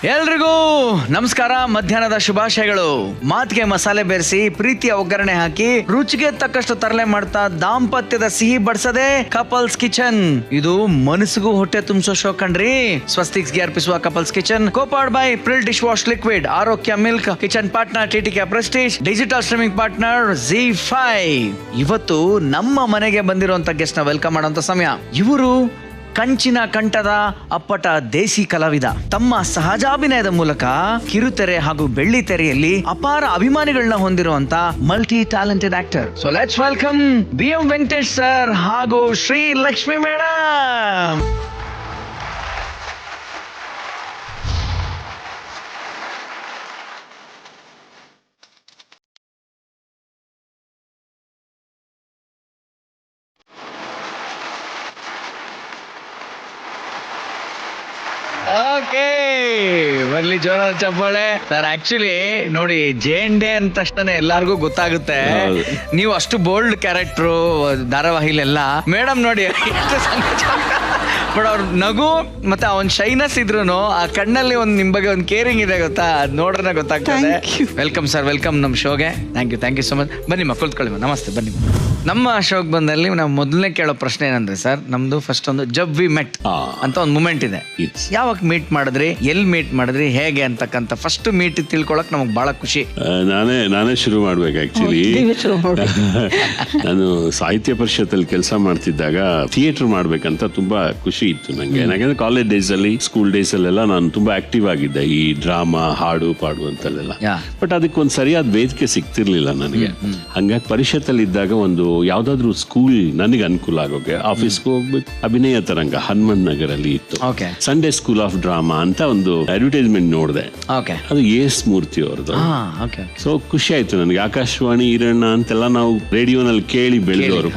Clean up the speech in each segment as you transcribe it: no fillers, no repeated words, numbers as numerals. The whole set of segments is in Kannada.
ಎಲ್ರಿಗೂ ನಮಸ್ಕಾರ, ಮಧ್ಯಾಹ್ನದ ಶುಭಾಶಯಗಳು. ಮಾತಿಗೆ ಮಸಾಲೆ ಬೆರೆಸಿ ಪ್ರೀತಿಯ ಒಗ್ಗರಣೆ ಹಾಕಿ ರುಚಿಗೆ ತಕ್ಕಷ್ಟು ತರಲೆ ಮಾಡ್ತಾ ದಾಂಪತ್ಯದ ಸಿಹಿ ಬಡ್ಸದೆ ಕಪಲ್ಸ್ ಕಿಚನ್. ಇದು ಮನಸ್ಸಿಗೂ ಹೊಟ್ಟೆ ತುಂಬಿಸೋ ಶೋ ಕಣ್ರಿ. ಸ್ವಸ್ತಿಕ್ಸ್ ಗೆ ಅರ್ಪಿಸುವ couples kitchen copowered by Pril dish wash liquid, Arokya milk, kitchen partner TTK Prestige, digital streaming partner ZEE5. ಇವತ್ತು ನಮ್ಮ ಮನೆಗೆ ಬಂದಿರುವಂತ ಗೆಸ್ಟ್ ನ ವೆಲ್ಕಮ್ ಮಾಡುವಂತ ಸಮಯ. ಇವರು ಕಂಚಿನ ಕಂಠದ ಅಪ್ಪಟ ದೇಸಿ ಕಲಾವಿದ. ತಮ್ಮ ಸಹಜಾಭಿನಯದ ಮೂಲಕ ಕಿರುತೆರೆ ಹಾಗೂ ಬೆಳ್ಳಿ ತೆರೆಯಲ್ಲಿ ಅಪಾರ ಅಭಿಮಾನಿಗಳನ್ನ ಹೊಂದಿರುವಂತ multi talented actor. So let's welcome BM Venkatesh sir ಹಾಗೂ ಶ್ರೀ ಲಕ್ಷ್ಮಿ ಮೇಡಮ್. ಓಕೆ, ಬರ್ಲಿ ಜೋರಾದ ಚಪ್ಪಾಳೆ ಸರ್. ಆಕ್ಚುಲಿ ನೋಡಿ, ಜೇಂಡೆ ಅಂದ ತಕ್ಷಣ ಎಲ್ಲಾರ್ಗು ಗೊತ್ತಾಗುತ್ತೆ ನೀವು ಅಷ್ಟು ಬೋಲ್ಡ್ ಕ್ಯಾರೆಕ್ಟ್ರು ಧಾರಾವಾಹಿಲೆಲ್ಲ. ಮೇಡಮ್ ನೋಡಿ ಬಟ್ ಅವ್ರ ನಗು ಮತ್ತೆ ಅವನ್ ಶೈನೆಸ್ ಇದ್ರು ಆ ಕಣ್ಣಲ್ಲಿ ಒಂದ್ ನಿಮ್ ಬಗ್ಗೆ ಒಂದ್ ಕೇರಿಂಗ್ ಇದೆ ಗೊತ್ತಾ, ಅದ್ ನೋಡ್ರೆ ಗೊತ್ತಾಗ್ತದೆ. ವೆಲ್ಕಮ್ ಸರ್, ವೆಲ್ಕಮ್ ನಮ್ ಶೋಗೆ. Thank you so much. ಬನ್ನಿ ಕುತ್ಕೊಳ್ಳಿ. ನಮಸ್ತೆ, ಬನ್ನಿ. ನಮ್ಮ ಶೋಕ್ ಬಂದಲ್ಲಿ ನಾವು ಮೊದಲನೇ ಕೇಳೋ ಪ್ರಶ್ನೆ ಏನಂದ್ರೆ ಸರ್, ನಮ್ದು ಫಸ್ಟ್ ಒಂದು ಜಬ್ ವಿ ಮೆಟ್ ಅಂತ ಒಂದು ಮೂಮೆಂಟ್ ಇದೆ. ಯಾವಾಗ ಮೀಟ್ ಮಾಡಿದ್ರಿ, ಎಲ್ಲಿ ಮೀಟ್ ಮಾಡಿದ್ರಿ, ಹೇಗೆ ಅಂತಕ್ಕಂಥ ಫಸ್ಟ್ ಮೀಟ್ ತಿಳ್ಕೊಳಕ್ ನಮಗ್ ಬಹಳ ಖುಷಿ. ನಾನೇ ಶುರು ಮಾಡ್ಬೇಕು ಆಕ್ಚುಲಿ. ನಾನು ಸಾಹಿತ್ಯ ಪರಿಷತ್ತಲ್ಲಿ ಕೆಲಸ ಮಾಡ್ತಿದ್ದಾಗ ಥಿಯೇಟರ್ ಮಾಡ್ಬೇಕಂತ ತುಂಬಾ ಖುಷಿ ಇತ್ತು ನಂಗೆ. ಯಾಕಂದ್ರೆ ಕಾಲೇಜ್ ಡೇಸ್ ಅಲ್ಲಿ, ಸ್ಕೂಲ್ ಡೇಸ್ ಅಲ್ಲೆಲ್ಲ ನಾನು ತುಂಬಾ ಆಕ್ಟಿವ್ ಆಗಿದ್ದೆ ಈ ಡ್ರಾಮಾ, ಹಾಡು ಪಾಡು ಅಂತಲ್ಲೆಲ್ಲ. ಬಟ್ ಅದಕ್ಕೊಂದು ಸರಿಯಾದ ವೇದಿಕೆ ಸಿಗ್ತಿರ್ಲಿಲ್ಲ ನನಗೆ. ಹಂಗಾಗಿ ಪರಿಷತ್ತಲ್ಲಿ ಇದ್ದಾಗ ಒಂದು ಯಾವ್ದಾದ್ರು ಸ್ಕೂಲ್ ನನಗೆ ಅನುಕೂಲ ಆಗೋಕೆ ಆಫೀಸ್ಗೆ ಹೋಗ್ಬೇಕು. ಅಭಿನಯ ತರಂಗ ಹನುಮಂತ ನಗರಲ್ಲಿ ಇತ್ತು, ಸಂಡೇ ಸ್ಕೂಲ್ ಆಫ್ ಡ್ರಾಮಾ ಅಂತ ಒಂದು ಅಡ್ವರ್ಟೈಸ್ಮೆಂಟ್ ನೋಡಿದೆ. ಅದು ಎಸ್ ಮೂರ್ತಿ ಅವ್ರದ್ದು. ಸೊ ಖುಷಿ ಆಯ್ತು ನನಗೆ. ಆಕಾಶವಾಣಿ, ಈರಣ್ಣ ಅಂತೆಲ್ಲ ನಾವು ರೇಡಿಯೋನಲ್ಲಿ ಕೇಳಿ ಬೆಳೆದವರು.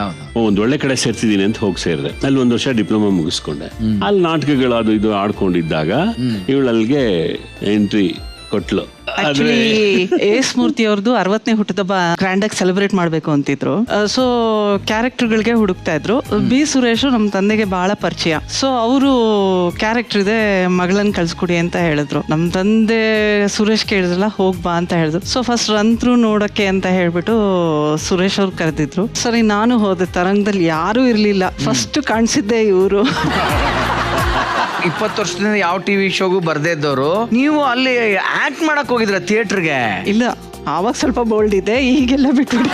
ಒಂದ್ ಒಳ್ಳೆ ಕಡೆ ಸೇರ್ತಿದ್ದೀನಿ ಅಂತ ಹೋಗಿ ಸೇರಿದೆ. ಅಲ್ಲಿ ಒಂದ್ ವರ್ಷ ಡಿಪ್ಲೊಮಾ ಮುಗಿಸ್ಕೊಂಡೆ. ಅಲ್ಲಿ ನಾಟಕಗಳು ಅದು ಇದು ಆಡ್ಕೊಂಡಿದ್ದಾಗ ಇವಳಲ್ಲಿಗೆ ಎಂಟ್ರಿ ಕೊಟ್ಲು. ಎಸ್ ಮೂರ್ತಿ ಅವ್ರದ್ದು 60ನೇ ಹುಟ್ಟುಹಬ್ಬ ಗ್ರ್ಯಾಂಡ್ ಆಗಿ ಸೆಲೆಬ್ರೇಟ್ ಮಾಡ್ಬೇಕು ಅಂತಿದ್ರು. ಸೊ ಕ್ಯಾರೆಕ್ಟರ್ಗಳಿಗೆ ಹುಡುಕ್ತಾ ಇದ್ರು. ಬಿ ಸುರೇಶ್ ನಮ್ ತಂದೆಗೆ ಬಹಳ ಪರಿಚಯ. ಸೊ ಅವರು ಕ್ಯಾರೆಕ್ಟರ್ ಇದೆ, ಮಗಳನ್ನ ಕಳ್ಸ್ಕೊಡಿ ಅಂತ ಹೇಳಿದ್ರು. ನಮ್ ತಂದೆ ಸುರೇಶ್ ಕೇಳಿದ್ರಲ್ಲ, ಹೋಗ್ಬಾ ಅಂತ ಹೇಳಿದ್ರು. ಸೊ ಫಸ್ಟ್ ರನ್ ಥ್ರೂ ನೋಡಕ್ಕೆ ಅಂತ ಹೇಳ್ಬಿಟ್ಟು ಸುರೇಶ್ ಅವ್ರು ಕರೆದಿದ್ರು. ಸರಿ, ನಾನು ಹೋದೆ. ತರಂಗದಲ್ಲಿ ಯಾರು ಇರ್ಲಿಲ್ಲ. ಫಸ್ಟ್ ಕಾಣಿಸಿದ್ದೆ ಇವರು. 20 ವರ್ಷದಿಂದ ಯಾವ ಟಿವಿ ಶೋಗೂ ಬರ್ದೇ ಇದ್ದವರು ನೀವು ಅಲ್ಲಿ ಆಕ್ಟ್ ಮಾಡಕ್ ಹೋಗಿದ್ರ ಥಿಯೇಟರ್ಗೆ? ಇಲ್ಲ, ಆವಾಗ ಸ್ವಲ್ಪ ಬೋಲ್ಡ್ ಇದೆ, ಈಗೆಲ್ಲ ಬಿಟ್ಬಿಡಿ.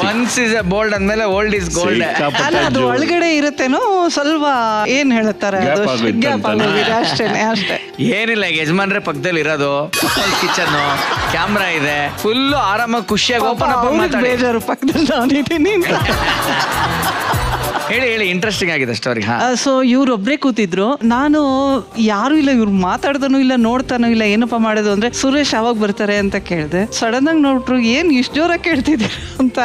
ಒನ್ಸ್ ಇಸ್ ಎ ಬೋಲ್ಡ್ ಅಂದ್ಮೇಲೆ ಓಲ್ಡ್ ಇಸ್ ಗೋಲ್ಡ್. ಅಲ್ಲ, ಅದು ಒಳಗಡೆ ಇರುತ್ತೇನೋ ಸ್ವಲ್ಪ, ಏನ್ ಹೇಳ್ತಾರೆ, ಅಷ್ಟೇ. ಏನಿಲ್ಲ, ಯಜಮಾನ್ರೆ ಪಕ್ಕದಲ್ಲಿ ಇರೋದು, ಕಿಚನ್, ಕ್ಯಾಮ್ರಾ ಇದೆ, ಫುಲ್ ಆರಾಮಾಗಿ ಖುಷಿಯಾಗಿ ಓಪನ್ ಅಪ್ ಮಾತಾಡಿ. ಬೇಜಾರು ಪಕ್ಕದಲ್ಲಿ ನಾನಿದ್ದೀನಿ. ಹೇಳಿ, ಇಂಟ್ರೆಸ್ಟಿಂಗ್ ಆಗಿದೆ ಸ್ಟೋರಿ. ಸೊ ಇವ್ರೊಬ್ರೇ ಕೂತಿದ್ರು. ನಾನು ಯಾರು ಇಲ್ಲ, ಇವ್ರು ಮಾತಾಡ್ದನೂ ಇಲ್ಲ, ನೋಡ್ತಾನೂ ಇಲ್ಲ. ಏನಪ್ಪಾ ಮಾಡೋದು ಅಂದ್ರೆ, ಸುರೇಶ್ ಯಾವಾಗ ಬರ್ತಾರೆ ಅಂತ ಕೇಳಿದೆ. ಸಡನ್ ಆಗಿ ನೋಡ್ರು, ಏನ್ ಇಷ್ಟು ಜೋರಾಗಿ ಕೇಳ್ತಿದ್ರು ಅಂತ.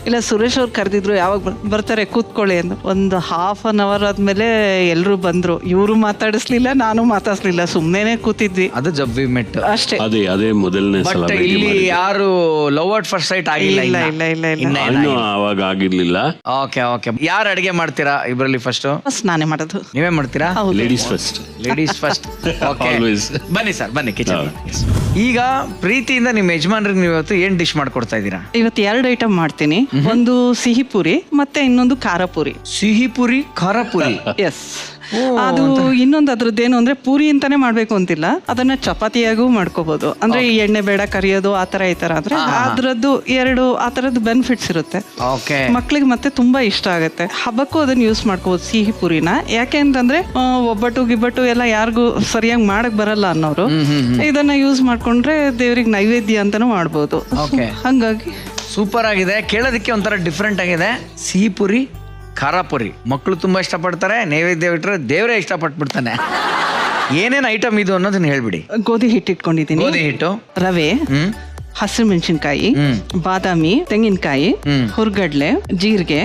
ಇಲ್ಲ, ಸುರೇಶ್ ಅವ್ರು ಕರೆದಿದ್ರು, ಯಾವಾಗ ಬರ್ತಾರೆ ಕೂತ್ಕೊಳ್ಳಿ ಅಂತ. ಒಂದು ½ ಆದ್ಮೇಲೆ ಎಲ್ರು ಬಂದ್ರು. ಇವ್ರು ಮಾತಾಡಿಸ್ಲಿಲ್ಲ, ನಾನು ಮಾತಾಡ್ಸ್ಲಿಲ್ಲ, ಸುಮ್ನೆ ಕೂತಿದ್ವಿ. ಅದು ಜಬ್ ವಿ ಮೆಟ್ ಅಷ್ಟೇ. ಅದೇ ಮೊದಲನೇ ಸಲ. ಇಲ್ಲಿ ಯಾರು ಲವ್ ಅಟ್ ಫಸ್ಟ್ ಸೈಟ್ ಆಗಿಲ್ಲ? ಇಲ್ಲ, ಅವಾಗ ಆಗಿರ್ಲಿಲ್ಲ. ಓಕೆ. ಯಾರು ಅಡಿಗೆ ಮಾಡ್ತೀರಾ ಇಬ್ರಲ್ಲಿ? ಫಸ್ಟ್ ನಾನೇ ಮಾಡೋದು. ನೀವೇ ಮಾಡ್ತೀರಾ? Ladies first. ಬನ್ನಿ ಸರ್, ಬನ್ನಿ ಕಿಚನ್. ಈಗ ಪ್ರೀತಿಯಿಂದ ನಿಮ್ಮ ಯಜಮಾನ್ರಿಗೆ ನೀವು ಇವತ್ತು ಏನ್ ಡಿಶ್ ಮಾಡ್ಕೊಡ್ತಾ ಇದ್ದೀರಾ? ಇವತ್ತು 2 ಐಟಮ್ ಮಾಡ್ತೀನಿ. ಒಂದು ಸಿಹಿ ಪುರಿ ಮತ್ತೆ ಇನ್ನೊಂದು ಖಾರ ಪುರಿ. ಸಿಹಿ ಪುರಿ, ಖಾರ ಪುರಿ. ಎಸ್. ಅದು ಇನ್ನೊಂದು ಅದ್ರದ್ದೇನು ಅಂದ್ರೆ, ಪೂರಿ ಅಂತಾನೆ ಮಾಡ್ಬೇಕು ಅಂತಿಲ್ಲ, ಅದನ್ನ ಚಪಾತಿಯಾಗೂ ಮಾಡ್ಕೋಬಹುದು. ಅಂದ್ರೆ ಈ ಎಣ್ಣೆ ಬೇಡ ಕರಿಯೋದು ಆತರ ಈ ತರ ಅಂದ್ರೆ ಅದ್ರದ್ದು 2 ಆ ತರದ್ದು ಬೆನಿಫಿಟ್ಸ್ ಇರುತ್ತೆ. ಮಕ್ಳಿಗೆ ಮತ್ತೆ ತುಂಬಾ ಇಷ್ಟ ಆಗುತ್ತೆ. ಹಬ್ಬಕ್ಕೂ ಅದನ್ನ ಯೂಸ್ ಮಾಡ್ಕೋಬಹುದು ಸಿಹಿ ಪುರಿನ. ಯಾಕೆ ಅಂತಂದ್ರೆ ಒಬ್ಬಟ್ಟು ಗಿಬ್ಬಟ್ಟು ಎಲ್ಲ ಯಾರಿಗೂ ಸರಿಯಾಗಿ ಮಾಡಕ್ ಬರಲ್ಲ ಅನ್ನೋರು ಇದನ್ನ ಯೂಸ್ ಮಾಡ್ಕೊಂಡ್ರೆ ದೇವ್ರಿಗೆ ನೈವೇದ್ಯ ಅಂತಾನು ಮಾಡ್ಬೋದು. ಹಂಗಾಗಿ ಸೂಪರ್ ಆಗಿದೆ. ಕೇಳೋದಕ್ಕೆ ಒಂಥರ ಡಿಫ್ರೆಂಟ್ ಆಗಿದೆ. ಸಿಹಿ ಪುರಿ, ಖಾರ ಪುರಿ ಮಕ್ಕಳು ತುಂಬಾ ಇಷ್ಟಪಡ್ತಾರೆ. ನೈವೇದ್ಯ ಬಿಟ್ರೆ ದೇವರೇ ಇಷ್ಟಪಟ್ಬಿಡ್ತಾನೆ. ಏನೇನ್ ಐಟಮ್ ಇದು ಅನ್ನೋದನ್ನ ಹೇಳ್ಬಿಡಿ. ಗೋಧಿ ಹಿಟ್ಟು ಇಟ್ಕೊಂಡಿದ್ದೀನಿ, ಗೋಧಿ ಹಿಟ್ಟು, ರವೆ, ಹಸಿಮೆಣಸಿನ್ಕಾಯಿ, ಬಾದಾಮಿ, ತೆಂಗಿನಕಾಯಿ, ಹುರ್ಗಡ್ಲೆ, ಜೀರಿಗೆ,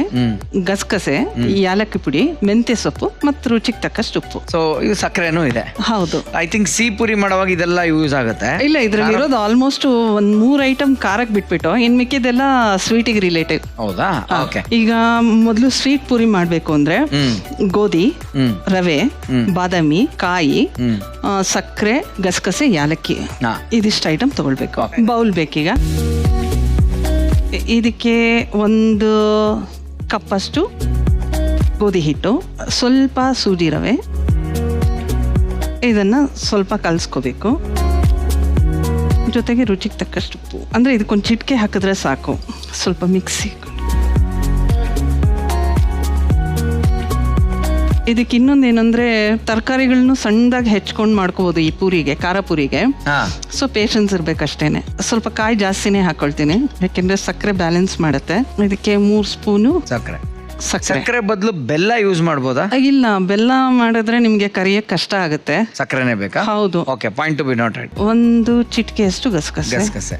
ಗಸಗಸೆ, ಯಾಲಕ್ಕಿ ಪುಡಿ, ಮೆಂತ್ಯ ಸೊಪ್ಪು ಮತ್ತು ರುಚಿಗೆ ತಕ್ಕಷ್ಟು ಉಪ್ಪು. ಸೊ ಇದು ಸಕ್ಕರೆನೂ ಇದೆ. ಹೌದು. ಐ ಥಿಂಕ್ ಸಿಹಿ ಪುರಿ ಮಾಡುವಾಗ ಇದೆಲ್ಲ ಯೂಸ್ ಆಗುತ್ತೆ. ಇಲ್ಲ, ಇದ್ರಲ್ಲಿ ಇರೋದು ಆಲ್ಮೋಸ್ಟ್ ಒಂದ್ 3 ಐಟಮ್ ಖಾರಕ್ಕೆ ಬಿಟ್ಬಿಟ್ಟು ಇನ್ ಮಿಕ್ಕಿದೆಲ್ಲ ಸ್ವೀಟಿಗೆ ರಿಲೇಟೆಡ್. ಹೌದಾ? ಓಕೆ. ಈಗ ಮೊದಲು ಸ್ವೀಟ್ ಪುರಿ ಮಾಡ್ಬೇಕು ಅಂದ್ರೆ ಗೋಧಿ, ರವೆ, ಬಾದಾಮಿ, ಕಾಯಿ, ಸಕ್ಕರೆ, ಗಸಗಸೆ, ಯಾಲಕ್ಕಿ, ಇದಿಷ್ಟು ಐಟಮ್ ತಗೊಳ್ಬೇಕು. ಬೌಲ್ ಬೇಕೀಗ. ಇದಕ್ಕೆ 1 ಕಪ್ಪಷ್ಟು ಗೋಧಿ ಹಿಟ್ಟು, ಸ್ವಲ್ಪ ಸೂಜಿ ರವೆ, ಇದನ್ನ ಸ್ವಲ್ಪ ಕಲಿಸ್ಕೋಬೇಕು. ಜೊತೆಗೆ ರುಚಿಗೆ ತಕ್ಕಷ್ಟು ಉಪ್ಪು, ಅಂದ್ರೆ ಇದಕ್ಕೊಂದು ಚಿಟಿಕೆ ಹಾಕಿದ್ರೆ ಸಾಕು. ಸ್ವಲ್ಪ ಮಿಕ್ಸಿ. ಇದಕ್ಕೆ ಇನ್ನೊಂದೇನಂದ್ರೆ ತರಕಾರಿಗಳನ್ನು ಸಣ್ಣದಾಗಿ ಹೆಚ್ಕೊಂಡು ಮಾಡ್ಕೋಬಹುದು ಈ ಪೂರಿಗೆ, ಖಾರ ಪೂರಿಗೆ. So patience ಇರ್ಬೇಕಷ್ಟೇನೆ. ಸ್ವಲ್ಪ ಕಾಯಿ ಜಾಸ್ತಿನೇ ಹಾಕೊಳ್ತೀನಿ, ಯಾಕೆಂದ್ರೆ ಸಕ್ಕರೆ ಬ್ಯಾಲೆನ್ಸ್ ಮಾಡುತ್ತೆ. ಇದಕ್ಕೆ 3 ಸ್ಪೂನು ಸಕ್ಕರೆ ಬದಲು ಬೆಲ್ಲ ಯೂಸ್ ಮಾಡ್ಬೋದಾ? ಇಲ್ಲ, ಬೆಲ್ಲ ಮಾಡಿದ್ರೆ ನಿಮ್ಗೆ ಕರಿಯಕ್ ಕಷ್ಟ ಆಗುತ್ತೆ. ಸಕ್ಕರೆನೇ ಬೇಕಾ? ಹೌದು. Okay, point to be noted. 1 ಚಿಟಿಕೆಯಷ್ಟು ಗಸಗಸೆ.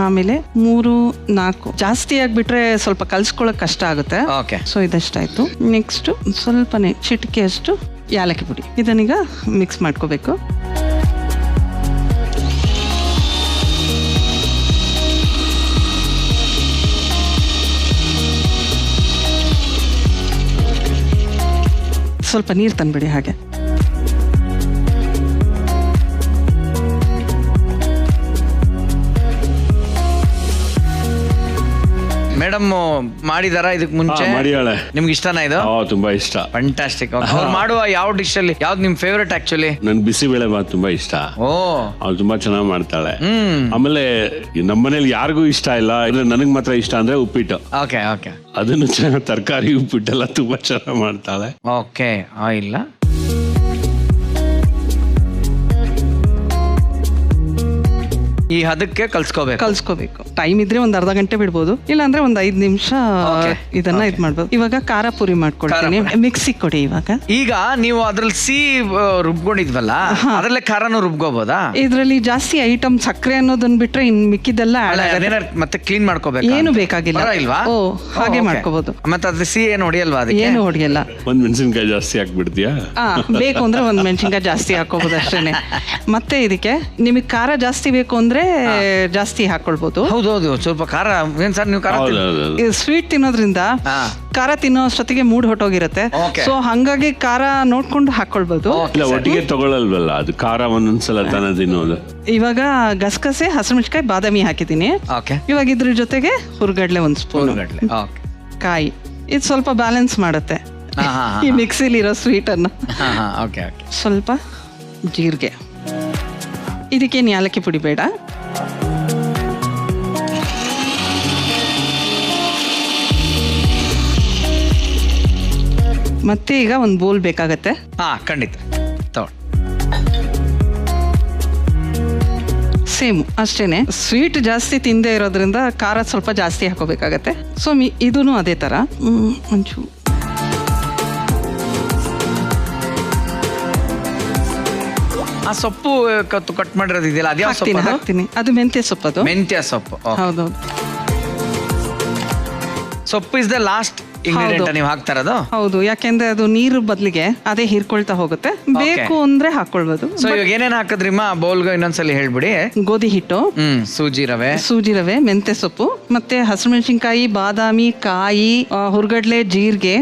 ಆಮೇಲೆ 3-4 ಜಾಸ್ತಿ ಆಗ್ಬಿಟ್ರೆ ಸ್ವಲ್ಪ ಕಲ್ಸ್ಕೊಳಕ್ ಕಷ್ಟ ಆಗುತ್ತೆ. ಓಕೆ. ಸೊ ಇದಷ್ಟಾಯ್ತು. ನೆಕ್ಸ್ಟ್ ಸ್ವಲ್ಪನೇ ಚಿಟಿಕೆಯಷ್ಟು ಯಾಲಕ್ಕಿ ಪುಡಿ. ಇದನ್ನೀಗ ಮಿಕ್ಸ್ ಮಾಡ್ಕೋಬೇಕು. ಸ್ವಲ್ಪ ನೀರು ತಂದ್ಬಿಡಿ ಹಾಗೆ. ಮೇಡಮ್ ಮಾಡಿದಾರ ಇದಕ್ಕೆ ಮುಂಚೆ? ಮಾಡಿಯಾಳೆ. ನಿಮ್ಗೆ ಇಷ್ಟನಾ ಇದು? ತುಂಬಾ ಇಷ್ಟ. ಫ್ಯಾಂಟಾಸ್ಟಿಕ್. ಅವ್ರು ಮಾಡುವ ಯಾವ ಡಿಶ್ ಅಲ್ಲಿ ಯಾವ್ದು ನಿಮ್ ಫೇವರೇಟ್ ಆಕ್ಚುಲಿ? ನನ್ ಬಿಸಿಬೇಳೆ ಬಾತ್ ತುಂಬಾ ಇಷ್ಟ. ಅವ್ಳು ತುಂಬಾ ಚೆನ್ನಾಗಿ ಮಾಡ್ತಾಳೆ. ಆಮೇಲೆ ನಮ್ಮನೇಲಿ ಯಾರಿಗೂ ಇಷ್ಟ ಇಲ್ಲ, ನನಗ್ ಮಾತ್ರ ಇಷ್ಟ ಅಂದ್ರೆ ಉಪ್ಪಿಟ್ಟು. Okay okay. ಅದನ್ನು ಚೆನ್ನಾಗಿ ತರಕಾರಿ ಉಪ್ಪಿಟ್ಟೆಲ್ಲ ತುಂಬಾ ಚೆನ್ನಾಗಿ ಮಾಡ್ತಾಳೆ. ಓಕೆ. ಇಲ್ಲ ಈ ಹದಕ್ಕೆ ಕಲ್ಸ್ಕೋಬೇಕು. ಟೈಮ್ ಇದ್ರೆ ಒಂದ್ ಅರ್ಧ ಗಂಟೆ ಬಿಡ್ಬೋದು, ಇಲ್ಲ ಅಂದ್ರೆ ಒಂದ್ 5 ನಿಮಿಷ ಇದನ್ನ ಇದ್ ಮಾಡ್ಬೋದು. ಇವಾಗ ಖಾರ ಪುರಿ ಮಾಡ್ಕೊಳ್ತೀನಿ. ಮಿಕ್ಸಿ ಕೊಡಿ ಇವಾಗ. ಈಗ ನೀವು ಅದ್ರಲ್ಲಿ ರುಬ್ಕೊಂಡಿದ್ವಲ್ಲ, ಅದ್ರಲ್ಲೇ ಖಾರನು ರುಬ್ಕೋಬಹುದಾ? ಇದ್ರಲ್ಲಿ ಜಾಸ್ತಿ ಐಟಮ್ ಸಕ್ಕರೆ ಅನ್ನೋದನ್ನ ಬಿಟ್ರೆ ಇನ್ ಮಿಕ್ಕಿದೆಲ್ಲ ಮತ್ತೆ ಕ್ಲೀನ್ ಮಾಡ್ಕೋಬೇಕು. ಏನು ಬೇಕಾಗಿಲ್ಲ ಇಲ್ವಾ? ಹಾಗೆ ಮಾಡ್ಕೋಬಹುದು. ಮತ್ತೆ ಅದ್ರ ಸಿಹಿ ಏನು ಹೊಡಿಯಲ್ವಾ? ಏನು ಹೊಡಿಯಲ್ಲ. ಒಂದ್ ಮೆಣಸಿನ್ಕಾಯಿ ಜಾಸ್ತಿ ಹಾಕ್ಬಿಡ್ತೀಯಾ? ಬೇಕು ಅಂದ್ರೆ ಒಂದ್ ಮೆಣಸಿನ್ಕಾಯಿ ಜಾಸ್ತಿ ಹಾಕೋಬಹುದು ಅಷ್ಟೇನೆ. ಮತ್ತೆ ಇದಕ್ಕೆ ನಿಮಗೆ ಖಾರ ಜಾಸ್ತಿ ಬೇಕು ಅಂದ್ರೆ ಜಾಸ್ತಿ ಹಾಕೊಳ್ಬಹುದು. ಹೌದೌದು, ಸ್ವಲ್ಪ ಖಾರ. ಏನ್ ಸರ್ ನೀವು ಖಾರ ಸ್ವೀಟ್ ತಿನ್ನೋದ್ರಿಂದ ಖಾರ ತಿನ್ನೋ ಅಷ್ಟೊತ್ತಿಗೆ ಮೂಡ್ ಹೊಟ್ಟೋಗಿರುತ್ತೆ. ಸೊ ಹಂಗಾಗಿ ಖಾರ ನೋಡ್ಕೊಂಡು ಹಾಕೊಳ್ಬಹುದು. ಒಟ್ಟಿಗೆ ತಗೊಳ್ಳಲ್ವಲ್ಲ, ಅದು ಖಾರ ಒಂದೊಂದ್ಸಲ ತಾನೇ ತಿನ್ನೋದು. ಇವಾಗ ಗಸಗಸೆ, ಹಸಿಮೆಣಸಿನಕಾಯಿ, ಬಾದಾಮಿ ಹಾಕಿದ್ದೀನಿ. ಇವಾಗ ಇದ್ರ ಜೊತೆಗೆ ಹುರ್ಗಡ್ಲೆ 1 ಸ್ಪೂನ್, ಕಾಯಿ. ಇದು ಸ್ವಲ್ಪ ಬ್ಯಾಲೆನ್ಸ್ ಮಾಡುತ್ತೆ ಈ ಮಿಕ್ಸಿಲಿ ಇರೋ ಸ್ವೀಟ್ ಅನ್ನು. ಸ್ವಲ್ಪ ಜೀರಿಗೆ. ಇದಕ್ಕೇನು ಯಾಲಕ್ಕಿ ಪುಡಿ ಬೇಡ. ಮತ್ತೆ ಈಗ ಒಂದು ಬೋಲ್ ಬೇಕಾಗತ್ತೆ. ಖಂಡಿತ. ಸೇಮ್ ಅಷ್ಟೇನೆ. ಸ್ವೀಟ್ ಜಾಸ್ತಿ ತಿಂದೇ ಇರೋದ್ರಿಂದ ಖಾರ ಸ್ವಲ್ಪ ಜಾಸ್ತಿ ಹಾಕೋಬೇಕಾಗತ್ತೆ. ಸೊ ಇದೂ ಅದೇ ತರ. ಒಂಚೂರು ಆ ಸೊಪ್ಪು ಕಟ್ ಮಾಡಿರೋದು ಇದೆಯಲ್ಲ, ಅದ್ಯಾವ ಸೊಪ್ಪು? ಹಾಕ್ತೀನಿ. ಅದು ಮೆಂತ್ಯ ಸೊಪ್ಪು. ಅದು ಮೆಂತ್ಯ ಸೊಪ್ಪು. ಹೌದೌದು. ಸೊಪ್ಪು ಇಸ್ ದ ಲಾಸ್ಟ್ ಇಂಗ್ರೀಡಿಯಂಟ್ ನೀವು ಹಾಕ್ತಾ ಇರೋದು? ಹೌದು, ಯಾಕೆಂದ್ರೆ ಅದು ನೀರು ಬದಲಿಗೆ ಅದೇ ಹೀರ್ಕೊಳ್ತಾ ಹೋಗುತ್ತೆ. ಬೇಕು ಅಂದ್ರೆ ಹಾಕೊಳ್ಬಹುದು. ಸೊ ಇವಾಗ ಏನೇನು ಹಾಕಿದ್ರಿಮ್ಮ ಬೌಲ್ಗೆ ಇನ್ನೊಂದ್ಸಲಿ ಹೇಳ್ಬಿಡಿ. ಗೋಧಿ ಹಿಟ್ಟು, ಸೂಜಿ ರವೆ, ಮೆಂತ್ಯ ಸೊಪ್ಪು, ಮತ್ತೆ ಹಸಿಮೆಣಸಿನಕಾಯಿ, ಬಾದಾಮಿ, ಕಾಯಿ, ಹುರ್ಗಡ್ಲೆ, ಜೀರಿಗೆ,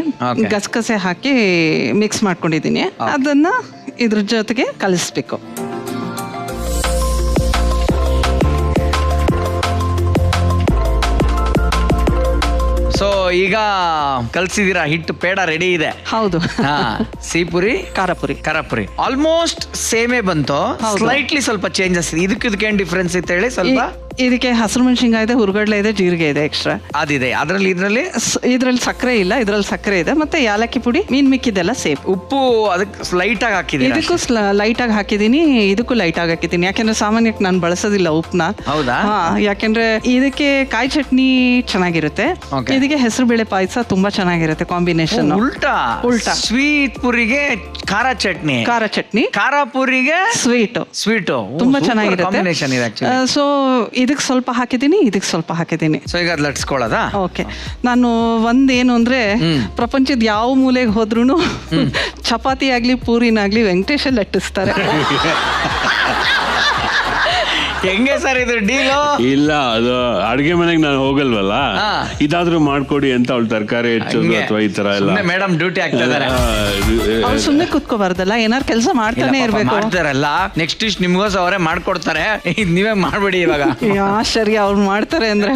ಗಸಗಸೆ ಹಾಕಿ ಮಿಕ್ಸ್ ಮಾಡ್ಕೊಂಡಿದ್ದೀನಿ. ಅದನ್ನ ಇದ್ರ ಜೊತೆಗೆ ಕಲಿಸ್ಬೇಕು. ಸೊ ಈಗ ಕಲ್ಸಿದೀರಾ, ಹಿಟ್ಟು ಪೇಡ ರೆಡಿ ಇದೆ. ಹೌದು. ಸಿಹಿಪುರಿ, ಖಾರಪುರಿ ಆಲ್ಮೋಸ್ಟ್ ಸೇಮೇ ಬಂತು. ಸ್ಲೈಟ್ಲಿ ಸ್ವಲ್ಪ ಚೇಂಜಸ್. ಇದಕ್ಕೇನ್ ಡಿಫ್ರೆನ್ಸ್ ಇತ್ತು ಹೇಳಿ ಸ್ವಲ್ಪ? ಇದಕ್ಕೆ ಹಸಿರು ಮೆಣಸಿನಕಾಯಿ ಇದೆ, ಹುರ್ಗಡ್ಲೆ ಇದೆ, ಜೀರಿಗೆ ಇದೆ, ಎಕ್ಸ್ಟ್ರಾ ಅದಿದೆ. ಇದ್ರಲ್ಲಿ ಸಕ್ಕರೆ ಇಲ್ಲ, ಇದ್ರಲ್ಲಿ ಸಕ್ಕರೆ ಇದೆ. ಮತ್ತೆ ಯಾಲಕ್ಕಿ ಪುಡಿ, ಮಿಕ್ಕಿದೆಲ್ಲ ಸೇಫ್. ಉಪ್ಪು ಅದಕ್ಕೆ ಲೈಟ್ ಆಗಿ ಹಾಕಿದ್ದೀನಿ. ಇದಕ್ಕೂ ಲೈಟ್ ಆಗಿ ಹಾಕಿದೀನಿ, ಇದಕ್ಕೂ ಲೈಟ್ ಆಗಿ ಹಾಕಿದ್ದೀನಿ. ಯಾಕೆಂದ್ರೆ ಸಾಮಾನ್ಯಕ್ಕೆ ನಾನು ಬಳಸೋದಿಲ್ಲ ಉಪ್ಪನ್ನ. ಹೌದಾ? ಯಾಕೆಂದ್ರೆ ಇದಕ್ಕೆ ಕಾಯಿ ಚಟ್ನಿ ಚೆನ್ನಾಗಿರುತ್ತೆ, ಇದಕ್ಕೆ ಹೆಸರು ಬೇಳೆ ಪಾಯಸ ತುಂಬಾ ಚೆನ್ನಾಗಿರುತ್ತೆ ಕಾಂಬಿನೇಷನ್. ಉಲ್ಟಾ ಸ್ವೀಟ್ ಪುರಿಗೆ ಖಾರ ಚಟ್ನಿ, ಖಾರ ಪುರಿಗೆ ಸ್ವೀಟ್ ತುಂಬಾ ಚೆನ್ನಾಗಿರುತ್ತೆ. ಸೊ ಇದಕ್ಕೆ ಸ್ವಲ್ಪ ಹಾಕಿದ್ದೀನಿ, ಇದಕ್ಕೆ ಸ್ವಲ್ಪ ಹಾಕಿದ್ದೀನಿ. ಸೊ ಈಗ ಅದು ಲಟ್ಸ್ಕೊಳ್ಳೋದಾ? ಓಕೆ. ನಾನು ಒಂದೇನು ಅಂದ್ರೆ ಪ್ರಪಂಚದ ಯಾವ ಮೂಲೆಗೆ ಹೋದ್ರೂ ಚಪಾತಿ ಆಗ್ಲಿ ಪೂರಿನಾಗ್ಲಿ ವೆಂಕಟೇಶ ಲಟ್ಟಿಸ್ತಾರೆ. ಹೆಂಗೆ ಸರ್ ಇದು ಡೀಲು? ಇಲ್ಲ, ಅದು ಅಡ್ಗೆ ಮನೆಗೆ ನಾನು ಹೋಗಲ್ವಲ್ಲ, ಇದಾದ್ರೂ ಮಾಡ್ಕೊಡಿ ಅಂತ ಅವಳು ತರಕಾರಿ ಹೆಚ್ಚೋದು ಅಥವಾ ಈ ತರ ಎಲ್ಲ. ಮೇಡಮ್ ಡ್ಯೂಟಿ ಆಗ್ತಿದ್ದಾರೆ, ಅವ್ರು ಸುಮ್ಮನೆ ಕುತ್ಕೋಬಾರ್ದಲ್ಲ, ಏನಾರು ಕೆಲಸ ಮಾಡ್ತಾನೆ ಇರ್ಬೇಕು. ಮಾಡ್ತಾರಲ್ಲ, ನೆಕ್ಸ್ಟ್ ಇಷ್ಟು ನಿಮ್ಗೋಸ್ ಅವರೇ ಮಾಡ್ಕೊಡ್ತಾರೆ, ನೀವೇ ಮಾಡ್ಬಿಡಿ ಇವಾಗ. ಆಶ್ಚರ್ಯ, ಅವ್ರು ಮಾಡ್ತಾರೆ ಅಂದ್ರೆ.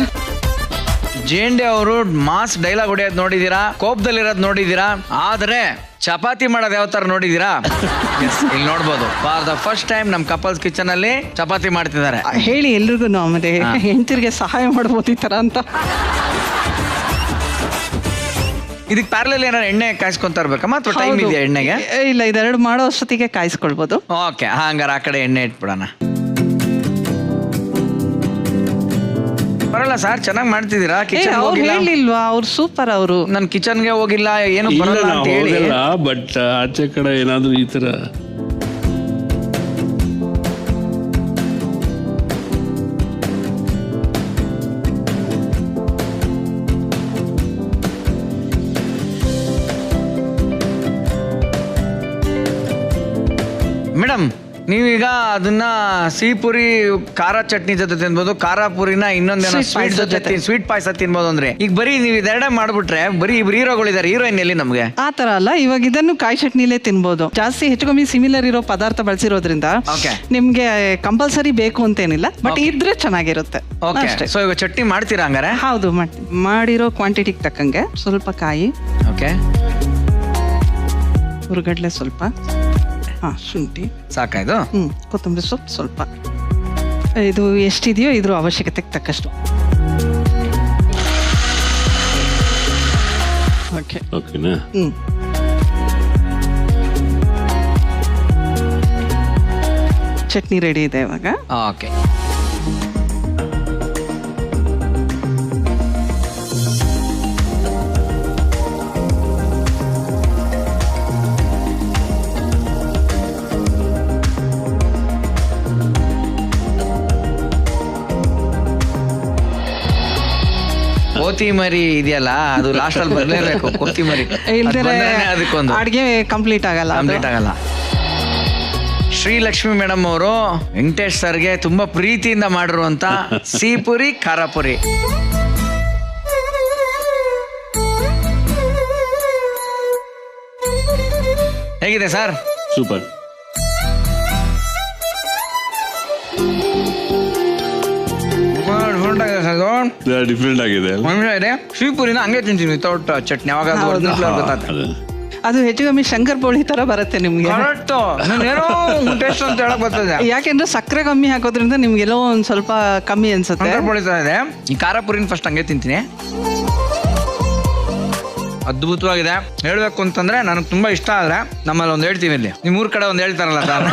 ಜೇಂಡೆ ಅವರು ಮಾಸ್ ಡೈಲಾಗ್ ಹೊಡೆಯೋದ್ ನೋಡಿದೀರಾ, ಕೋಪದಲ್ಲಿರೋದ್ ನೋಡಿದೀರಾ, ಆದ್ರೆ ಚಪಾತಿ ಮಾಡೋದು ಯಾವ ತರ ನೋಡಿದೀರಾ? ಇಲ್ಲಿ ನೋಡ್ಬೋದು, ಫಾರ್ ದ ಫಸ್ಟ್ ಟೈಮ್ ನಮ್ ಕಪಲ್ಸ್ ಕಿಚನ್ ಅಲ್ಲಿ ಚಪಾತಿ ಮಾಡ್ತಿದ್ದಾರೆ. ಹೇಳಿ ಎಲ್ರಿಗೂ, ಆಮೇಲೆ ಹೆಂಡತಿರಿಗೆ ಸಹಾಯ ಮಾಡ್ಬೋದು ಈ ತರ ಅಂತ. ಇದಕ್ಕೆ ಪ್ಯಾರಲಲ್ ಏನಾರು ಎಣ್ಣೆ ಕಾಯಿಸ್ಕೊಂತ ಇರ್ಬೇಕಮ್ಮ ಅಥವಾ ಟೈಮ್ ಇದೆಯಾ ಎಣ್ಣೆಗೆ? ಇಲ್ಲ, ಇದೆರಡು ಮಾಡೋ ಅಷ್ಟೊತ್ತಿಗೆ ಕಾಯಿಸ್ಕೊಳ್ಬೋದು. ಓಕೆ, ಹಂಗಾರ ಆ ಕಡೆ ಎಣ್ಣೆ ಇಟ್ಬಿಡೋಣ. ಬರಲ್ಲ ಸರ್, ಚೆನ್ನಾಗಿ ಮಾಡ್ತಿದ್ದೀರಾ. ಕಿಚನ್ ಹೇಳಿಲ್ವಾ ಅವ್ರು? ಸೂಪರ್. ಅವರು ನನ್ ಕಿಚನ್ಗೆ ಹೋಗಿಲ್ಲ, ಏನು ಬರಲ್ಲ ಅಂತ ಹೇಳಿ. ಬಟ್ ಆಚೆ ಕಡೆ ಏನಾದ್ರು ಈ ತರ ಮೇಡಮ್, ನೀವೀಗ ಅದನ್ನ ಸಿಹಿ ಪುರಿ ಖಾರ ಚಟ್ನಿ ಜೊತೆ ತಿನ್ಬೋದು, ಖಾರ ಪುರಿನ ಇನ್ನೊಂದೇನೋ ಸ್ವೀಟ್ ಜೊತೆ ಸ್ವೀಟ್ ಪಾಯಸ ತಿನ್ಬೋದು. ಅಂದ್ರೆ ಈಗ ಬರೀ ನೀವು ಇದೆರಡೇ ಮಾಡ್ಬಿಟ್ರೆ ಬರೀ ಇಬ್ರು ಹೀರೋಗಳಿದ್ದಾರೆ, ಹೀರೋಯಿನ್ ಎಲ್ಲಿ ನಮ್ಗೆ? ಆ ತರ ಅಲ್ಲ, ಇವಾಗ ಇದನ್ನು ಕಾಯಿ ಚಟ್ನಿಲೇ ತಿನ್ಬೋದು. ಜಾಸ್ತಿ ಹೆಚ್ಚು ಕಮ್ಮಿ ಸಿಮಿಲರ್ ಇರೋ ಪದಾರ್ಥ ಬಳಸಿರೋದ್ರಿಂದ ನಿಮ್ಗೆ ಕಂಪಲ್ಸರಿ ಬೇಕು ಅಂತೇನಿಲ್ಲ, ಬಟ್ ಇದ್ರೆ ಚೆನ್ನಾಗಿರುತ್ತೆ. ಸೊ ಈಗ ಚಟ್ನಿ ಮಾಡ್ತೀರಾ ಹಂಗಾರೆ? ಹೌದು, ಮಾಡಿರೋ ಕ್ವಾಂಟಿಟಿಗೆ ತಕ್ಕಂಗೆ ಸ್ವಲ್ಪ ಕಾಯಿ, ಓಕೆ, ಹುರುಗಡ್ಲೆ ಸ್ವಲ್ಪ, ಶುಂಠಿ ಸಾಕಾಯ್ತು, ಕೊತ್ತಂಬರಿ ಸೊಪ್ಪು ಸ್ವಲ್ಪ. ಇದು ಎಷ್ಟಿದೆಯೋ ಇದ್ರ ಅವಶ್ಯಕತೆಗೆ ತಕ್ಕಷ್ಟು. ಓಕೆ, ಓಕೆನಾ? ಚಟ್ನಿ ರೆಡಿ ಇದೆ ಇವಾಗ. ಓಕೆ, ಕೋತಿಮರಿ ಇದೆಯಲ್ಲ, ಅದು ಲಾಸ್ಟ್ ಅಲ್ಲಿ ಬರ್ಲೇಬೇಕು. ಕೋತಿಮರಿ ಅದಕ್ಕೊಂದು ಅಡ್ಗೆ ಕಂಪ್ಲೀಟ್ ಆಗಲ್ಲ. ಶ್ರೀಲಕ್ಷ್ಮಿ ಮೇಡಮ್ ಅವರು ವೆಂಕಟೇಶ್ ಸರ್ಗೆ ತುಂಬಾ ಪ್ರೀತಿಯಿಂದ ಮಾಡಿರುವಂತ ಸಿಹಿ ಪುರಿ ಖಾರ ಪುರಿ. ಹೇಗಿದೆ ಸರ್? ಸೂಪರ್. ಡಿಫ್ರೆಂಟ್ ಆಗಿದೆ. ಸಿಹಿ ಪುರಿನ ಹಂಗೆ ತಿಂತೀನಿ ವಿತೌಟ್ ಚಟ್ನಿ. ಅವಾಗ ಅದು ಹೆಚ್ಚು ಕಮ್ಮಿ ಶಂಕರ್ ಪೋಳಿ ತರ ಬರುತ್ತೆ ನಿಮ್ಗೆ. ಟೇಸ್ಟ್ ಅಂತ ಹೇಳಕ್ ಬರ್ತದೆ, ಯಾಕೆಂದ್ರೆ ಸಕ್ಕರೆ ಕಮ್ಮಿ ಹಾಕೋದ್ರಿಂದ ನಿಮ್ಗೆಲ್ಲೋ ಒಂದ್ ಸ್ವಲ್ಪ ಕಮ್ಮಿ ಅನ್ಸುತ್ತೆ. ಶಂಕರ್ ಪೋಳಿ ತರ ಇದೆ. ಈ ಖಾರ ಪುರಿನ ಫಸ್ಟ್ ಹಂಗೆ ತಿಂತೀನಿ. ಅದ್ಭುತವಾಗಿದೆ. ಹೇಳ್ಬೇಕು ಅಂತಂದ್ರೆ ನನಗೆ ತುಂಬಾ ಇಷ್ಟ. ಆದ್ರೆ ನಮ್ಮಲ್ಲಿ ಒಂದ್ ಹೇಳ್ತೀವಿ, ಇಲ್ಲಿ ನಿಮ್ಮೂರ್ ಕಡೆ ಒಂದ್ ಹೇಳ್ತಾರಲ್ಲ ಸರ್,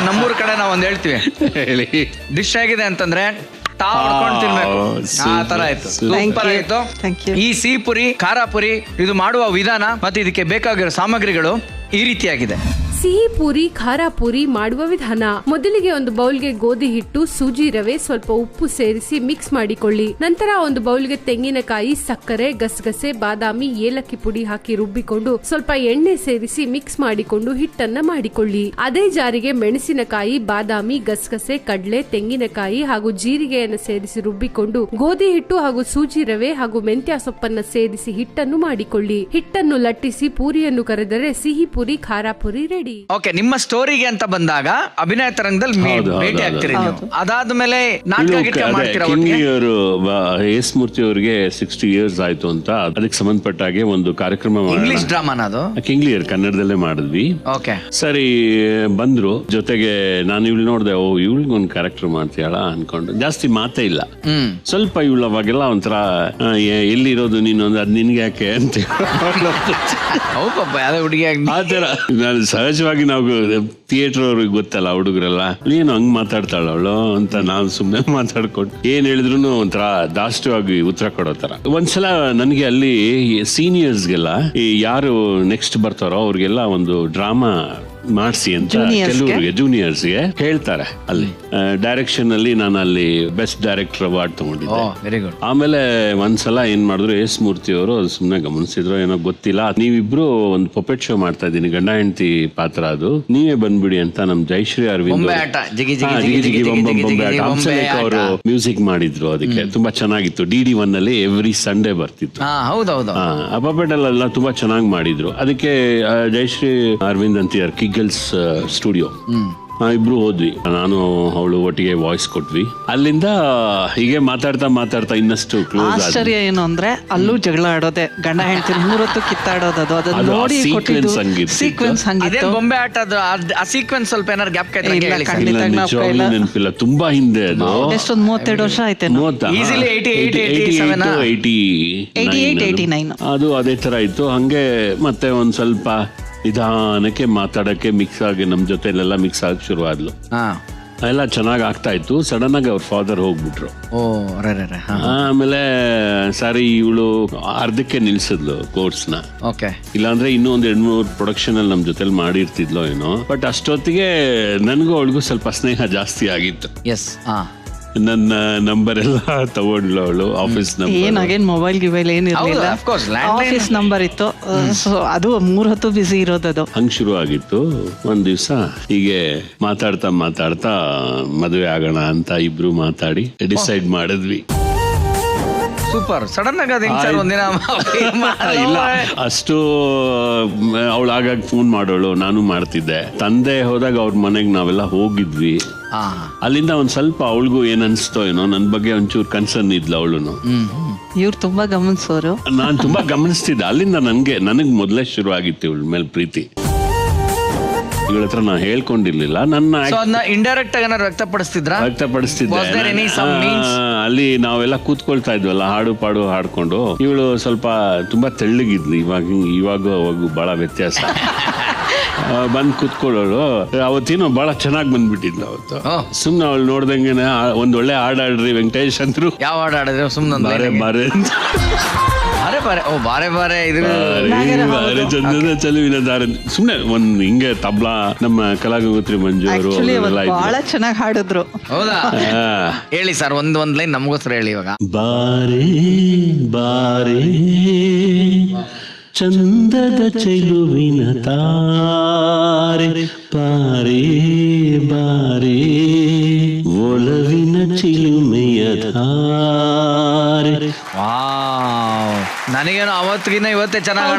ನಮ್ಮೂರ್ ಕಡೆ ನಾವ್ ಒಂದ್ ಹೇಳ್ತೀವಿ. ಹೇಳಿ, ಡಿಶ್ ಆಗಿದೆ ಅಂತಂದ್ರೆ ತಿನ್ಬೇಕು, ಆ ತರ ಆಯ್ತು. ಸೂಪರ್ ಆಯ್ತು. ಈ ಸಿಹಿ ಪುರಿ ಖಾರ ಪುರಿ ಇದು ಮಾಡುವ ವಿಧಾನ ಮತ್ತೆ ಇದಕ್ಕೆ ಬೇಕಾಗಿರೋ ಸಾಮಗ್ರಿಗಳು ಈ ರೀತಿಯಾಗಿದೆ. ಸಿಹಿ ಪೂರಿ ಖಾರ ಪೂರಿ ಮಾಡುವ ವಿಧಾನ: ಮೊದಲಿಗೆ ಒಂದು ಬೌಲ್ಗೆ ಗೋಧಿ ಹಿಟ್ಟು, ಸೂಜಿ ರವೆ, ಸ್ವಲ್ಪ ಉಪ್ಪು ಸೇರಿಸಿ ಮಿಕ್ಸ್ ಮಾಡಿಕೊಳ್ಳಿ. ನಂತರ ಒಂದು ಬೌಲ್ಗೆ ತೆಂಗಿನಕಾಯಿ, ಸಕ್ಕರೆ, ಗಸಗಸೆ, ಬಾದಾಮಿ, ಏಲಕ್ಕಿ ಪುಡಿ ಹಾಕಿ ರುಬ್ಬಿಕೊಂಡು ಸ್ವಲ್ಪ ಎಣ್ಣೆ ಸೇರಿಸಿ ಮಿಕ್ಸ್ ಮಾಡಿಕೊಂಡು ಹಿಟ್ಟನ್ನ ಮಾಡಿಕೊಳ್ಳಿ. ಅದೇ ಜಾರಿಗೆ ಮೆಣಸಿನಕಾಯಿ, ಬಾದಾಮಿ, ಗಸಗಸೆ, ಕಡ್ಲೆ, ತೆಂಗಿನಕಾಯಿ ಹಾಗೂ ಜೀರಿಗೆಯನ್ನು ಸೇರಿಸಿ ರುಬ್ಬಿಕೊಂಡು ಗೋಧಿ ಹಿಟ್ಟು ಹಾಗೂ ಸೂಜಿ ರವೆ ಹಾಗೂ ಮೆಂತ್ಯ ಸೊಪ್ಪನ್ನ ಸೇರಿಸಿ ಹಿಟ್ಟನ್ನು ಮಾಡಿಕೊಳ್ಳಿ. ಹಿಟ್ಟನ್ನು ಲಟ್ಟಿಸಿ ಪೂರಿಯನ್ನು ಕರೆದರೆ ಸಿಹಿ ಪೂರಿ ಖಾರ ಪೂರಿ ರೆಡಿ. ಓಕೆ, ನಿಮ್ಮ ಸ್ಟೋರಿಗೆ ಅಂತ ಬಂದಾಗ ಅಭಿನಯ ತರಂಗದಲ್ಲಿ ಭೇಟಿ ಆಗ್ತೀರಿ ನೀವು. ಅದಾದ್ಮೇಲೆ ಎಸ್ ಮೂರ್ತಿ ಅವರಿಗೆ 60 years ಆಯ್ತು ಅಂತ ಅದಕ್ಕೆ ಸಂಬಂಧಪಟ್ಟ ಹಾಗೆ ಒಂದು ಕಾರ್ಯಕ್ರಮ ಇಂಗ್ಲಿಷ್ ಡ್ರಾಮಾನ, ಅದು ಕಿಂಗ್ಲಿಯರ್ ಕನ್ನಡದಲ್ಲೇ ಮಾಡಿದ್ವಿ. ಓಕೆ, ಸರಿ ಬಂದ್ರು ಜೊತೆಗೆ. ನಾನು ಇವಳು ನೋಡ್ದೆ, ಓ ಇವಳಿಗೆ ಒಂದು ಕ್ಯಾರೆಕ್ಟರ್ ಮಾಡ್ತೀಯಳ ಅನ್ಕೊಂಡು. ಜಾಸ್ತಿ ಮಾತೇ ಇಲ್ಲ, ಸ್ವಲ್ಪ ಇವಳು ಅವಾಗೆಲ್ಲ ಒಂಥರ ಎಲ್ಲಿರೋದು ನೀನು ಅಂದ್ರೆ ಅದ್ ನಿನ್ಗೆ ಯಾಕೆ ಅಂತ ಹುಡುಗಿ ಆತರ. ನಾನು ಸಹಜವಾಗಿ ನಾವು ಥಿಯೇಟರ್ ಅವ್ರಿಗೆ ಗೊತ್ತಲ್ಲ ಹುಡುಗರೆಲ್ಲ, ಏನು ಹಂಗ್ ಮಾತಾಡ್ತಾಳ ಅವಳು ಅಂತ ನಾವು ಸುಮ್ಮನೆ ಮಾತಾಡ್ಕೊಂಡು ಏನ್ ಹೇಳಿದ್ರು ಒಂಥರ ದಾಷ್ಟವಾಗಿ ಉತ್ತರ ಕೊಡೋ ತರ. ಒಂದ್ಸಲ ನನ್ಗೆ ಅಲ್ಲಿ ಸೀನಿಯರ್ಸ್ಗೆಲ್ಲ ಯಾರು ನೆಕ್ಸ್ಟ್ ಬರ್ತಾರೋ ಅವ್ರಿಗೆಲ್ಲ ಒಂದು ಡ್ರಾಮಾ ಮಾಡಿಸಿ ಅಂತ Juniors ಗೆ? ಕೆಲವರಿಗೆ ಜೂನಿಯರ್ಸ್ಗೆ ಹೇಳ್ತಾರೆ. ಅಲ್ಲಿ ಡೈರೆಕ್ಷನ್ ಅಲ್ಲಿ ನಾನು ಅಲ್ಲಿ ಬೆಸ್ಟ್ ಡೈರೆಕ್ಟರ್ ಅವಾರ್ಡ್ ತಗೊಂಡಿದ್ದೆ. Very good. ಆಮೇಲೆ ಒಂದ್ಸಲ ಏನ್ ಮಾಡಿದ್ರು ಎಸ್ ಮೂರ್ತಿ ಅವರು ಸುಮ್ನೆ ಗಮನಿಸಿದ್ರು ಏನೋ ಗೊತ್ತಿಲ್ಲ, ನೀವಿಬ್ರು ಒಂದು ಪೊಪೆಟ್ ಶೋ ಮಾಡ್ತಾ ಇದ್ದೀನಿ, ಗಂಡ ಹೆಂಡತಿ ಪಾತ್ರ, ಅದು ನೀವೇ ಬಂದ್ಬಿಡಿ ಅಂತ ನಮ್ ಜಯಶ್ರೀ ಅರವಿಂದ್ ಬೊಂಬೆ ಆಟ, ಜಿಗಿ ಜಿಗಿ ಜಿಗಿ ಜಿಗಿ ಜಿಗಿ ಜಿಗಿ ಬೊಂಬೆ ಆಟ, ಜಿಗಿ ಹಂಸಲೇಖ ಅವರು ಮ್ಯೂಸಿಕ್ ಮಾಡಿದ್ರು. ಅದಕ್ಕೆ ತುಂಬಾ ಚೆನ್ನಾಗಿತ್ತು. DD1 ಅಲ್ಲಿ ಎವ್ರಿ ಸಂಡೇ ಬರ್ತಿತ್ತು. ಹೌದೌದು. ಆ ಪಪೆಟ್ ಎಲ್ಲ ತುಂಬಾ ಚೆನ್ನಾಗಿ ಮಾಡಿದ್ರು. ಅದಕ್ಕೆ ಜಯಶ್ರೀ ಅರವಿಂದ್ ಅಂತಿದ್ದಾರೆ ಕಿಗ್ಗಲ್ಸ್ ಸ್ಟುಡಿಯೋ, ಇಬ್ರು ಹೋದ್ವಿ, ನಾನು ಅವಳು ಒಟ್ಟಿಗೆ ವಾಯ್ಸ್ ಕೊಟ್ವಿ. ಅಲ್ಲಿಂದ ಹೀಗೆ ಮಾತಾಡ್ತಾ ಇನ್ನಷ್ಟು ಕ್ಲೋಸ್. ಆಶ್ಚರ್ಯ ಏನು ಅಂದ್ರೆ ಅಲ್ಲೂ ಜಗಳ ಆಡೋದೆ, ಗಂಡ ಹೆಂಡತಿ 3 ಹೊತ್ತು ಕಿತ್ತಾಡೋದು, ಅದನ್ನ ನೋಡಿ ಕೊಟ್ಟಿದ್ದು ಸೀಕ್ವೆನ್ಸ್ ಅದೇ ಹಂಗಿತ್ತು. ಬೊಂಬೆ ಆಟದ ಆ ಸೀಕ್ವೆನ್ಸ್ ಸ್ವಲ್ಪ ಏನಾರು ಗ್ಯಾಪ್ ನಿಜವಾಗ್ಲೂ ನೆನಪಿಲ್ಲ, ತುಂಬಾ ಹಿಂದೆ ಅದು. ಎಷ್ಟೊಂದು 32 ವರ್ಷ ಆಯ್ತೇನೋ. Easily 88-89 ಅದು ಅದೇ ತರ ಇತ್ತು. ಹಂಗೆ ಮತ್ತೆ ಒಂದ್ ಸ್ವಲ್ಪ ನಿಧಾನಕ್ಕೆ ಮಾತಾಡಕ್ಕೆ ಮಿಕ್ಸ್ ಆಗಿ ನಮ್ ಜೊತೆಲೆಲ್ಲ ಮಿಕ್ಸ್ ಆಗಿ ಶುರು ಆದ್ಲು. ಎಲ್ಲ ಚೆನ್ನಾಗಿ ಆಗ್ತಾ ಇತ್ತು. ಸಡನ್ ಆಗಿ ಅವ್ರ ಫಾದರ್ ಹೋಗ್ಬಿಟ್ರು. ಆಮೇಲೆ ಸರಿ ಇವಳು ಅರ್ಧಕ್ಕೆ ನಿಲ್ಸಿದ್ಲು ಕೋರ್ಸ್ನ. ಇಲ್ಲಾಂದ್ರೆ ಇನ್ನೂ ಒಂದ್ 2-3 ಪ್ರೊಡಕ್ಷನ್ ಅಲ್ಲಿ ನಮ್ ಜೊತೆಲಿ ಮಾಡಿರ್ತಿದ್ಲೋ ಏನೋ. ಬಟ್ ಅಷ್ಟೊತ್ತಿಗೆ ನನ್ಗೂ ಅವಳಿಗೂ ಸ್ವಲ್ಪ ಸ್ನೇಹ ಜಾಸ್ತಿ ಆಗಿತ್ತು. ನನ್ನ ನಂಬರ್ ಎಲ್ಲ ತಗೊಂಡ್ಲು ಅವಳು, ಆಫೀಸ್ ನಂಬರ್. ಏನಾಗೇನ್ ಮೊಬೈಲ್ ಗಿಬೈಲ್ ಏನಿರ್ಲಿಲ್ಲ, ಆಫೀಸ್ ನಂಬರ್ ಇತ್ತು. ಸೊ ಅದು 3 ಹೊತ್ತು ಬಿಸಿ ಇರೋದದು. ಹಂಗ್ ಶುರು ಆಗಿತ್ತು. ಒಂದ್ ದಿವ್ಸ ಹೀಗೆ ಮಾತಾಡ್ತಾ ಮದುವೆ ಆಗೋಣ ಅಂತ ಇಬ್ರು ಮಾತಾಡಿ ಡಿಸೈಡ್ ಮಾಡಿದ್ವಿ. ಸೂಪರ್. ಸಡನ್ ಆಗಿ ಒಂದಿನ ಇಲ್ಲ, ಅಷ್ಟು ಅವಳು ಆಗಾಗ ಫೋನ್ ಮಾಡೋಳು, ನಾನು ಮಾಡ್ತಿದ್ದೆ. ತಂದೆ ಹೋದಾಗ ಅವ್ರ ಮನೆಗೆ ನಾವೆಲ್ಲ ಹೋಗಿದ್ವಿ. ಅಲ್ಲಿಂದ ಒಂದ್ ಸ್ವಲ್ಪ ಅವಳಿಗೂ ಏನ್ ಅನ್ಸ್ತೋ ಏನೋ, ನನ್ ಬಗ್ಗೆ ಒಂಚೂರು ಕನ್ಸರ್ನ್ ಇದ್ಲ ಅವಳುನು. ಇವ್ರು ತುಂಬಾ ಗಮನಿಸೋರು, ನಾನ್ ತುಂಬಾ ಗಮನಿಸ್ತಿದ್ದೆ. ಅಲ್ಲಿಂದ ನನಗ್ ಮೊದ್ಲೇ ಶುರು ಆಗಿತ್ತು ಇವಳ ಮೇಲೆ ಪ್ರೀತಿ. ಇವಳ ಹತ್ರ ನಾ ಹೇಳ್ಕೊಂಡಿರ್ಲಿಲ್ಲ. ನನ್ನ ಇಂಡೈರೆಕ್ಟ್ ಆಗಿ ವ್ಯಕ್ತಪಡಿಸ್ತಿದ್ದೆ. ಅಲ್ಲಿ ನಾವೆಲ್ಲ ಕೂತ್ಕೊಳ್ತಾ ಇದ್ವಲ್ಲ, ಹಾಡು ಪಾಡು ಹಾಡ್ಕೊಂಡು. ಇವಳು ಸ್ವಲ್ಪ ತುಂಬಾ ತೆಳ್ಳಗಿದ್ಲು. ಇವಾಗ ಬಹಳ ವ್ಯತ್ಯಾಸ. ಬಂದ್ ಕೂತ್ಕೊಳ್ಳೋಳು. ಅವತ್ತೇನೋ ಬಹಳ ಚೆನ್ನಾಗಿ ಬಂದ್ಬಿಟ್ಟಿದ್ಲು ಅವತ್ತು. ಸುಮ್ನೆ ಅವಳು ನೋಡ್ದಂಗೆನೆ ಒಂದ್ ಒಳ್ಳೆ ಹಾಡಾಡ್ರಿ ವೆಂಕಟೇಶ್ ಅಂದ್ರು. ಯಾವ ಹಾಡು ಹಾಡಿದ್ರೆ? ಸುಮ್ನೆ ಚಲುವಿನ ದಾರ. ಸುಮ್ನೆ ಒಂದ್ ಹಿಂಗೆ ತಬ್ಲಾ, ನಮ್ಮ ಕಲಾಗಂಗೋತ್ರಿ ಮಂಜು ಅವರು ಬಹಳ ಚೆನ್ನಾಗಿ ಹಾಡಿದ್ರು. ಹೌದಾ? ಹೇಳಿ ಸರ್, ಒಂದ್ ಲೈನ್ ನಮಗೋಸ್ಕರ ಹೇಳಿ ಇವಾಗ. ಬಾರೇ ಬಾರೇ ಚಂದದ ಚೆಲುವಿನ ತಾರೆ, ಬಾರೇ ಬಾರೇ ಒಲವಿನ ಚಿಲುಮೆಯ ಧಾರೆ. ನನಗೇನು ಅವತ್ತಿಗಿನ್ನ ಇವತ್ತೇ ಚೆನ್ನಾಗಿ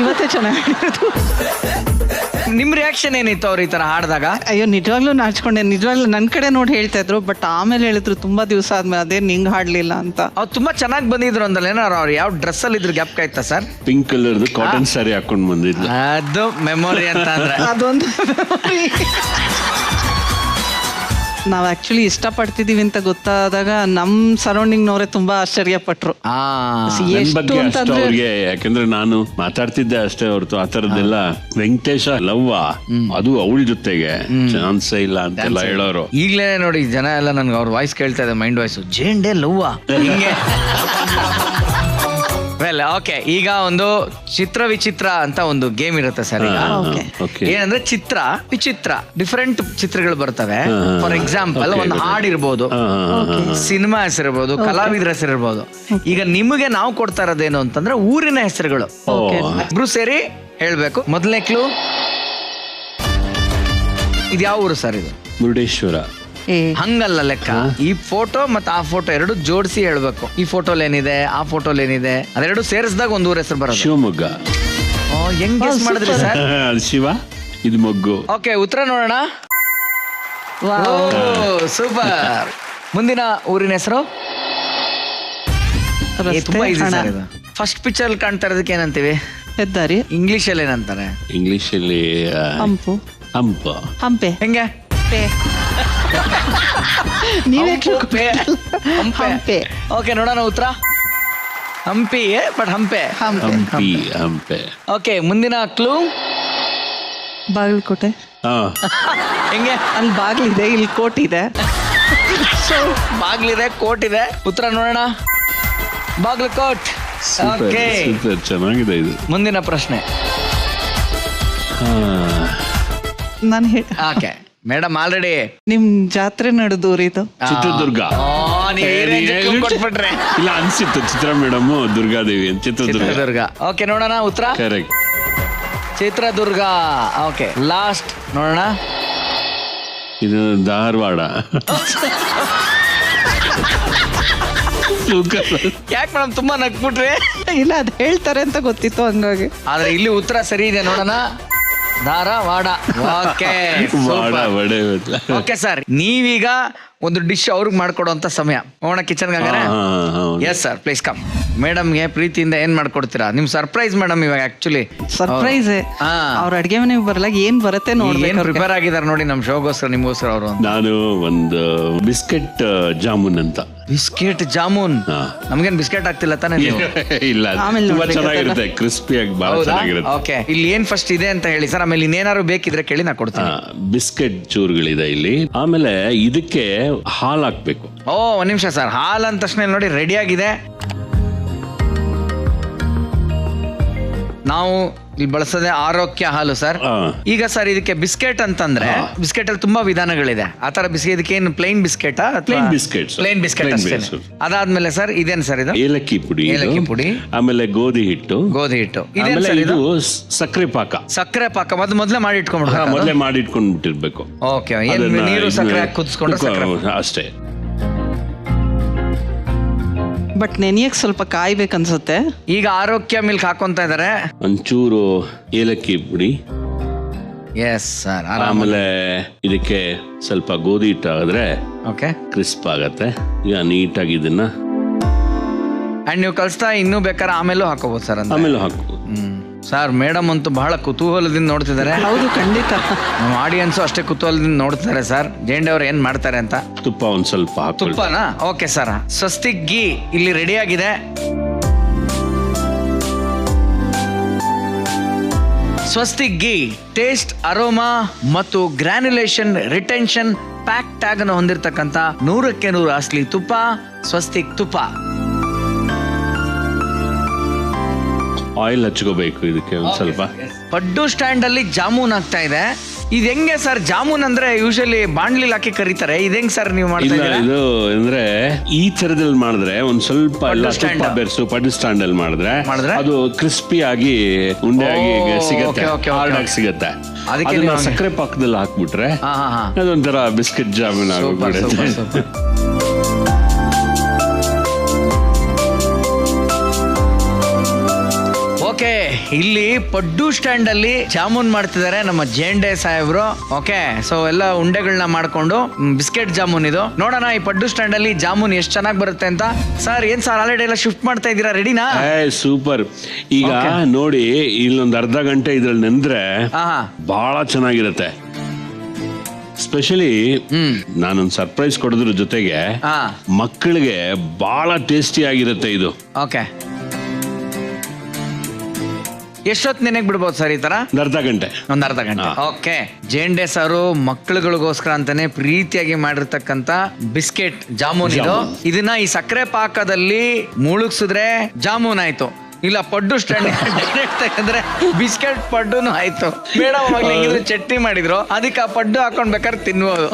ಇವತ್ತೇ ಚೆನ್ನಾಗಿ. ನಿಮ್ ರಿಯಾಕ್ಷನ್ ಏನಿತ್ತು ಅವ್ರು ಈ ತರ ಹಾಡಿದಾಗ? ಅಯ್ಯೋ, ನಿಜವಾಗ್ಲೂ ನಾಚ್ಕೊಂಡೆ. ನಿಜವಾಗ್ಲೂ ನನ್ ಕಡೆ ನೋಡಿ ಹೇಳ್ತಾ ಇದ್ರು. ಬಟ್ ಆಮೇಲೆ ಹೇಳಿದ್ರು ತುಂಬಾ ದಿವಸ ಆದ್ಮೇಲೆ, ಅದೇ ನಿಂಗ್ ಹಾಡ್ಲಿಲ್ಲ ಅಂತ. ಅವ್ರು ತುಂಬಾ ಚೆನ್ನಾಗಿ ಬಂದಿದ್ರು ಅಂದಲ್ಲ. ಏನಾರು ಅವ್ರು ಯಾವ ಡ್ರೆಸ್ ಅಲ್ಲಿ ಇದ್ರು ಗ್ಯಾಪ್ ಆಯ್ತಾ ಸರ್? ಪಿಂಕ್ ಕಲರ್ದು ಕಾಟನ್ ಸ್ಯಾರಿ ಹಾಕೊಂಡ್ ಬಂದಿದ್ರು. ಅದು ಮೆಮೊರಿ ಅಂತ ಅಂದ್ರೆ ಅದೊಂದು ನಾವ್ ಆಕ್ಚುಲಿ ಇಷ್ಟಪಡ್ತಿದೀವಿ ಅಂತ ಗೊತ್ತಾದಾಗ ನಮ್ ಸರೌಂಡಿಂಗ್ ನವರೇ ತುಂಬಾ ಆಶ್ಚರ್ಯ ಪಟ್ರು. ಅವ್ರಿಗೆ ಯಾಕಂದ್ರೆ ನಾನು ಮಾತಾಡ್ತಿದ್ದೆ ಅಷ್ಟೇ ಹೊರತು ಆ ತರದ್ದೆಲ್ಲ ವೆಂಕಟೇಶ ಲವ್ವ ಅದು ಅವಳ ಜೊತೆಗೆ ಚಾನ್ಸೇ ಇಲ್ಲ ಅಂತೆಲ್ಲ ಹೇಳೋರು. ಈಗ್ಲೇ ನೋಡಿ ಜನ ಎಲ್ಲ ನನ್ಗೆ ಅವ್ರ ವಾಯ್ಸ್ ಕೇಳ್ತಾ ಇದೆ, ಮೈಂಡ್ ವಾಯ್ಸ್, ಜೇಂಡೆ ಲವ್ವ ಹಿಂಗೆ. ವೆಲ್ ಓಕೆ, ಈಗ ಒಂದು ಚಿತ್ರ ವಿಚಿತ್ರ ಅಂತ ಒಂದು ಗೇಮ್ ಇರುತ್ತೆ ಸರ್. ಏನಂದ್ರೆ ಚಿತ್ರ ವಿಚಿತ್ರ, ಡಿಫರೆಂಟ್ ಚಿತ್ರಗಳು ಬರ್ತವೆ. ಫಾರ್ ಎಕ್ಸಾಂಪಲ್ ಒಂದು ಹಾಡ್ ಇರ್ಬೋದು, ಸಿನಿಮಾ ಹೆಸರಿರ್ಬೋದು, ಕಲಾವಿದರ ಹೆಸರಿರ್ಬೋದು. ಈಗ ನಿಮಗೆ ನಾವು ಕೊಡ್ತಾ ಇರೋದೇನು ಅಂತಂದ್ರೆ ಊರಿನ ಹೆಸರುಗಳು. ಇಬ್ರು ಸೇರಿ ಹೇಳ್ಬೇಕು. ಮೊದಲನೇ ಕ್ಲೂ, ಇದು ಯಾವ ಊರು ಸರ್? ಇದು ಮುರುಡೇಶ್ವರ. ಹಂಗಲ್ಲ ಲೆಕ್ಕ. ಈ ಫೋಟೋ ಮತ್ತೆ ಆ ಫೋಟೋ ಎರಡು ಜೋಡಿಸಿ ಹೇಳ್ಬೇಕು. ಈ ಫೋಟೋಲ್ ಏನಿದೆ, ಆ ಫೋಟೋಲ್ ಏನಿದೆ, ಅದೆರಡು ಸೇರಿಸಿದಾಗ ಒಂದು ಊರ ಹೆಸರು ಬರೋದು. ಶಿವಮೊಗ್ಗ. ಹೆಂಗ್ ಗೆಸ್ ಮಾಡಿದ್ರಿ ಸರ್? ಶಿವ, ಇದು ಮೊಗ್ಗು. ಓಕೆ, ಉತ್ತರ ನೋಡೋಣ. ಸೂಪರ್. ಮುಂದಿನ ಊರಿನ ಹೆಸರು ತುಂಬಾ ಈಸಿ ಸರ್. ಇದು ಫಸ್ಟ್ ಪಿಕ್ಚರ್ ಕಾಣ್ತಾ ಇರೋದಕ್ಕೆ ಏನಂತೀವಿ? ಹೆದ್ದಾರಿ. ಇಂಗ್ಲಿಷ್ ಅಲ್ಲಿ ಏನಂತಾರೆ? ಇಂಗ್ಲಿಷ್ ಅಲ್ಲಿ ಹಂಪು. ಹಂಪೆ. ಹೆಂಗೆ? ಹಂಪೆ. ಓಕೆ, ನೋಡೋಣ ಉತ್ತರ. ಹಂಪಿ, ಬಟ್ ಹಂಪೆ. ಓಕೆ, ಮುಂದಿನ ಕ್ಲೂ ಬಾಗಲಕೋಟೆ. ಹೆಂಗೆ? ಅಲ್ಲಿ ಬಾಗ್ಲಿದೆ, ಇಲ್ಲಿ ಕೋಟ್ ಇದೆ. ಬಾಗ್ಲಿದೆ, ಕೋಟ್ ಇದೆ. ಉತ್ತರ ನೋಡೋಣ. ಬಾಗಲಕೋಟ್. ಓಕೆ, ಚೆನ್ನಾಗಿದೆ ಇದು. ಮುಂದಿನ ಪ್ರಶ್ನೆ. ನಾನು ಓಕೆ ಮೇಡಮ್ ಆಲ್ರೆಡಿ ನಿಮ್ ಜಾತ್ರೆ ನಡೆದೂರಿದು ಚಿತ್ರದುರ್ಗ. ಕೊಟ್ಬಿಟ್ರೆ ಇಲ್ಲ ಅನ್ಸಿತ್ತು ಚಿತ್ರ ಮೇಡಮ್ ದುರ್ಗಾದೇವಿ ಅಂತ ಚಿತ್ರದುರ್ಗ. ಓಕೆ ನೋಡೋಣ ಉತ್ತರ. ಕರೆಕ್ಟ್, ಚಿತ್ರದುರ್ಗ. ಓಕೆ ಲಾಸ್ಟ್ ನೋಡೋಣ. ಇದು ಧಾರವಾಡ. ಯಾಕೆ ಮೇಡಮ್ ತುಂಬಾ ನಗ್ಬಿಟ್ರಿ? ಇಲ್ಲ ಅದ್ ಹೇಳ್ತಾರೆ ಅಂತ ಗೊತ್ತಿತ್ತು ಹಂಗಾಗಿ. ಆದ್ರೆ ಇಲ್ಲಿ ಉತ್ತರ ಸರಿ ಇದೆ ನೋಡೋಣ. ಧಾರವಾಡ. ಓಕೆ ಓಕೆ ಸರ್, ನೀವೀಗ ಒಂದು ಡಿಶ್ ಅವ್ರಿಗೆ ಮಾಡ್ಕೊಡುವಂತ ಸಮಯ. ಹೋಗೋಣ ಕಿಚನ್ ಗಾಗರೆ. Yes sir, please come. ಮೇಡಮ್ಗೆ ಪ್ರೀತಿಯಿಂದ ಏನ್ ಮಾಡ್ಕೊಡ್ತೀರಾ? ನಿಮ್ ಸರ್ಪ್ರೈಸ್ ಮೇಡಮ್ ಇವಾಗ. Actually surprise. ಅವ್ರ ಅಡ್ಗೆ ಮನೆಗೆ ಬರಲಾಗ ಏನ್ ಬರುತ್ತೆ ನೋಡಿ. ಏನ್ ಪ್ರಿಪೇರ್ ಆಗಿದ್ದಾರೆ ನೋಡಿ ನಮ್ ಶೋಗೋಸ್ಕರ, ನಿಮ್ಗೋಸ್ಕರ ಅವರು. ನಾನು ಒಂದು ಬಿಸ್ಕೆಟ್ ಜಾಮೂನ್ ಅಂತ. ಬಿಸ್ಕೆಟ್ ಜಾಮೂನ್? ನಮ್ಗೇನ್ ಬಿಸ್ಕೆಟ್ ಆಗ್ತಿಲ್ಲ ತಾನೇ? ಇಲ್ಲ, ತುಂಬಾ ಚೆನ್ನಾಗಿರುತ್ತೆ, ಕ್ರಿಸ್ಪಿಯಾಗಿ ಬಹಳ ಚೆನ್ನಾಗಿರುತ್ತೆ. ಓಕೆ, ಇಲ್ಲಿ ಏನ್ ಫಸ್ಟ್ ಇದೆ ಅಂತ ಹೇಳಿ ಸರ್, ಆಮೇಲೆ ಇನ್ನೇನಾದ್ರು ಬೇಕಿದ್ರೆ ಕೇಳಿ ನಾ ಕೊಡ್ತೀನಿ. ಬಿಸ್ಕೆಟ್ ಚೂರುಗಳಿದೆ ಇಲ್ಲಿ. ಆಮೇಲೆ ಇದಕ್ಕೆ ಹಾಲು ಹಾಕ್ಬೇಕು. ಓ ಒಂದ್ ನಿಮಿಷ ಸರ್, ಹಾಲ್ ಅಂದ ತಕ್ಷಣ ನೋಡಿ ರೆಡಿ ಆಗಿದೆ. ನಾವು ಇಲ್ಲಿ ಬಳಸೋದೇ ಆರೋಗ್ಯ ಹಾಲು ಸರ್. ಈಗ ಸರ್ ಇದಕ್ಕೆ ಬಿಸ್ಕೆಟ್ ಅಂತಂದ್ರೆ ಬಿಸ್ಕೆಟ್ ಅಲ್ಲಿ ತುಂಬಾ ವಿಧಾನಗಳಿದೆ. ಆತರ ಬಿಸ್ಕೆಟ್ ಇದಕ್ಕೆ ಏನು plain biscuit? Plain biscuit. Plain biscuit ಅಷ್ಟೇ. ಅದಾದ್ಮೇಲೆ ಸರ್ ಇದೇನು ಸರ್ ಇದು? ಏಲಕ್ಕಿ ಪುಡಿ. ಏಲಕ್ಕಿ ಪುಡಿ. ಆಮೇಲೆ ಗೋಧಿ ಹಿಟ್ಟು. ಗೋಧಿ ಹಿಟ್ಟು. ಇದು ಸಕ್ಕರೆ ಪಾಕ. ಸಕ್ಕರೆ ಪಾಕ ಮೊದಲೇ ಮಾಡಿ ಇಟ್ಕೊಂಡ್ಬಿಡ್ಬೇಕು. ಮೊದಲೇ ಮಾಡಿ ಇಟ್ಕೊಂಡ್ಬಿಟ್ಟಿರ್ಬೇಕು. ಓಕೆ, ನೀರು ಸಕ್ಕರೆ ಕುದಿಸ್ಕೊಂಡ್ರೆ ಅಷ್ಟೇ. ಬಟ್ ನೆನೆಯಕ್ ಸ್ವಲ್ಪ ಕಾಯ್ಬೇಕನ್ಸುತ್ತೆ. ಈಗ ಆರೋಗ್ಯ ಮಿಲ್ಕ್ ಹಾಕೊಂತ ಇದಾರೆ. ಒಂಚೂರು ಏಲಕ್ಕಿ ಪುಡಿ. Yes sir. ಆಮೇಲೆ ಇದಕ್ಕೆ ಸ್ವಲ್ಪ ಗೋಧಿ ಹಿಟ್ಟು ಹಾಕಿದ್ರೆ ಓಕೆ ಕ್ರಿಸ್ಪ್ ಆಗತ್ತೆ. ಈಗ ನೀಟಾಗಿ ಇದನ್ನ ಅಂಡ್ ನೀವು ಕಲಿಸ್ತಾ ಇನ್ನೂ ಬೇಕಾದ್ರೆ ಆಮೇಲೂ ಹಾಕೋಬಹುದು ಸರ್. ಆಮೇಲೆ ಹಾಕೋಬಹುದು. ಸರ್ ಮೇಡಮ್ ಅಂತೂ ಬಹಳ ಕುತೂಹಲದಿಂದ ನೋಡ್ತಿದ್ದಾರೆ. ಹೌದು, ಖಂಡಿತ. ನಮ್ಮ ಆಡಿಯನ್ಸು ಅಷ್ಟೇ ಕುತೂಹಲದಿಂದ ನೋಡ್ತಿದ್ದಾರೆ ಸರ್, ಜಯಂಡೆ ಅವ್ರು ಏನ್ ಮಾಡ್ತಾರೆ ಅಂತ. ತುಪ್ಪ ಒಂದ್ ಸ್ವಲ್ಪ ಹಾಕೊಳ್ಳಿ. ತುಪ್ಪನಾ? Okay sir. ಸ್ವಸ್ತಿಕ್ ಗೀ ಇಲ್ಲಿ ರೆಡಿ ಆಗಿದೆ. ಸ್ವಸ್ತಿಕ್ ಗೀ ಟೇಸ್ಟ್, ಅರೋಮಾ ಮತ್ತು ಗ್ರಾನ್ಯುಲೇಷನ್ ರಿಟೆನ್ಷನ್ ಪ್ಯಾಕ್ ಟ್ಯಾಗ್ ಅನ್ನು ಹೊಂದಿರತಕ್ಕಂತ 100ಕ್ಕೆ 100 ಅಸ್ಲಿ ತುಪ್ಪ, ಸ್ವಸ್ತಿಕ್ ತುಪ್ಪ. ಆಯಿಲ್ ಹಚ್ಕೋಬೇಕು ಇದಕ್ಕೆ ಒಂದ್ ಸ್ವಲ್ಪ. ಪಡ್ಡು ಸ್ಟ್ಯಾಂಡ್ ಅಲ್ಲಿ ಜಾಮೂನ್ ಆಗ್ತಾ ಇದೆ. ಇದು ಹೆಂಗೆ ಸರ್? ಜಾಮೂನ್ ಅಂದ್ರೆ ಯೂಶಲಿ ಬಾಣ್ಲಿಲ್ ಹಾಕಿ ಕರೀತಾರೆ, ಇದು ಹೆಂಗ್ ಸರ್ ನೀವು ಮಾಡ್ತಾ ಇದ್ದೀರಾ? ಇದು ಅಂದ್ರೆ ಈ ತರದಲ್ಲಿ ಮಾಡಿದ್ರೆ ಒಂದ್ ಸ್ವಲ್ಪ ಎಲ್ಲ ತುಪ್ಪ ಬೆರೆಸು ಪಡ್ಡು ಸ್ಟ್ಯಾಂಡ್ ಅಲ್ಲಿ ಮಾಡಿದ್ರೆ ಅದು ಕ್ರಿಸ್ಪಿ ಆಗಿ ಉಂಡೆ ಆಗಿ ಸಿಗತ್ತೆ, ಹಾರ್ಡ್ ಆಗಿ ಸಿಗತ್ತೆ. ಅದನ್ನ ಸಕ್ಕರೆ ಪಾಕದಲ್ಲಿ ಹಾಕ್ಬಿಟ್ರೆ ಅದೊಂಥರ ಬಿಸ್ಕೆಟ್ ಜಾಮೂನ್ ಆಗ್ಬಿಡುತ್ತೆ. ಓಕೆ, ಇಲ್ಲಿ ಪಡ್ಡು ಸ್ಟ್ಯಾಂಡ್ ಅಲ್ಲಿ ಜಾಮೂನ್ ಮಾಡ್ತಿದ್ದಾರೆ ನಮ್ಮ ಜೇಂಡೆ ಸಾಹೇಬ್ರು. ಓಕೆ, ಸೊ ಎಲ್ಲ ಉಂಡೆಗಳನ್ನ ಮಾಡ್ಕೊಂಡು ಬಿಸ್ಕೆಟ್ ಜಾಮೂನ್ ಇದು. ನೋಡೋಣ ಈ ಪಡ್ಡು ಸ್ಟ್ಯಾಂಡ್ ಅಲ್ಲಿ ಜಾಮೂನ್ ಎಷ್ಟು ಚೆನ್ನಾಗಿ ಬರುತ್ತೆ ಅಂತ. ಸರ್ ಏನ್ ಸರ್ ಆಲ್ರೆಡಿ ಎಲ್ಲ ಶಿಫ್ಟ್ ಮಾಡ್ತಾ ಇದ್ದೀರಾ? ರೆಡಿನಾ? ಸೂಪರ್. ಈಗ ನೋಡಿ, ಇಲ್ಲೊಂದು ಅರ್ಧ ಗಂಟೆ ಇದ್ರಲ್ಲಿ ನೆಂದ್ರೆ ಬಹಳ ಚೆನ್ನಾಗಿರುತ್ತೆ. ಸ್ಪೆಷಲಿ ನಾನೊಂದು ಸರ್ಪ್ರೈಸ್ ಕೊಡೋದ್ರ ಜೊತೆಗೆ ಮಕ್ಕಳಿಗೆ ಬಹಳ ಟೇಸ್ಟಿ ಆಗಿರುತ್ತೆ ಇದು. ಓಕೆ, ಎಷ್ಟೊತ್ತು ನೆನೆಗ್ ಬಿಡ್ಬೋದು ಸರ್ ಈ ತರ? ಅರ್ಧ ಗಂಟೆ. ಒಂದ್ ಅರ್ಧ ಗಂಟೆ. ಓಕೆ, ಜೇಂಡೆ ಸಾರು ಮಕ್ಕಳುಗಳಿಗೋಸ್ಕರ ಅಂತಾನೆ ಪ್ರೀತಿಯಾಗಿ ಮಾಡಿರ್ತಕ್ಕಂತ ಬಿಸ್ಕೆಟ್ ಜಾಮೂನ್ ಇದು. ಇದನ್ನ ಈ ಸಕ್ಕರೆ ಪಾಕದಲ್ಲಿ ಮುಳುಗ್ಸಿದ್ರೆ ಜಾಮೂನ್ ಆಯ್ತು, ಇಲ್ಲ ಪಡ್ಡು ಸ್ಟ್ಯಾಂಡ್ ತೆಗೆದ್ರೆ ಬಿಸ್ಕೆಟ್ ಪಡ್ಡುನು ಆಯ್ತು. ಮೇಡಮ್ ಹೆಂಗಿದ್ರೆ ಚಟ್ನಿ ಮಾಡಿದ್ರು, ಅದಕ್ಕೆ ಆ ಪಡ್ಡು ಹಾಕೊಂಡ್ ಬೇಕಾದ್ರೆ ತಿನ್ಬೋದು.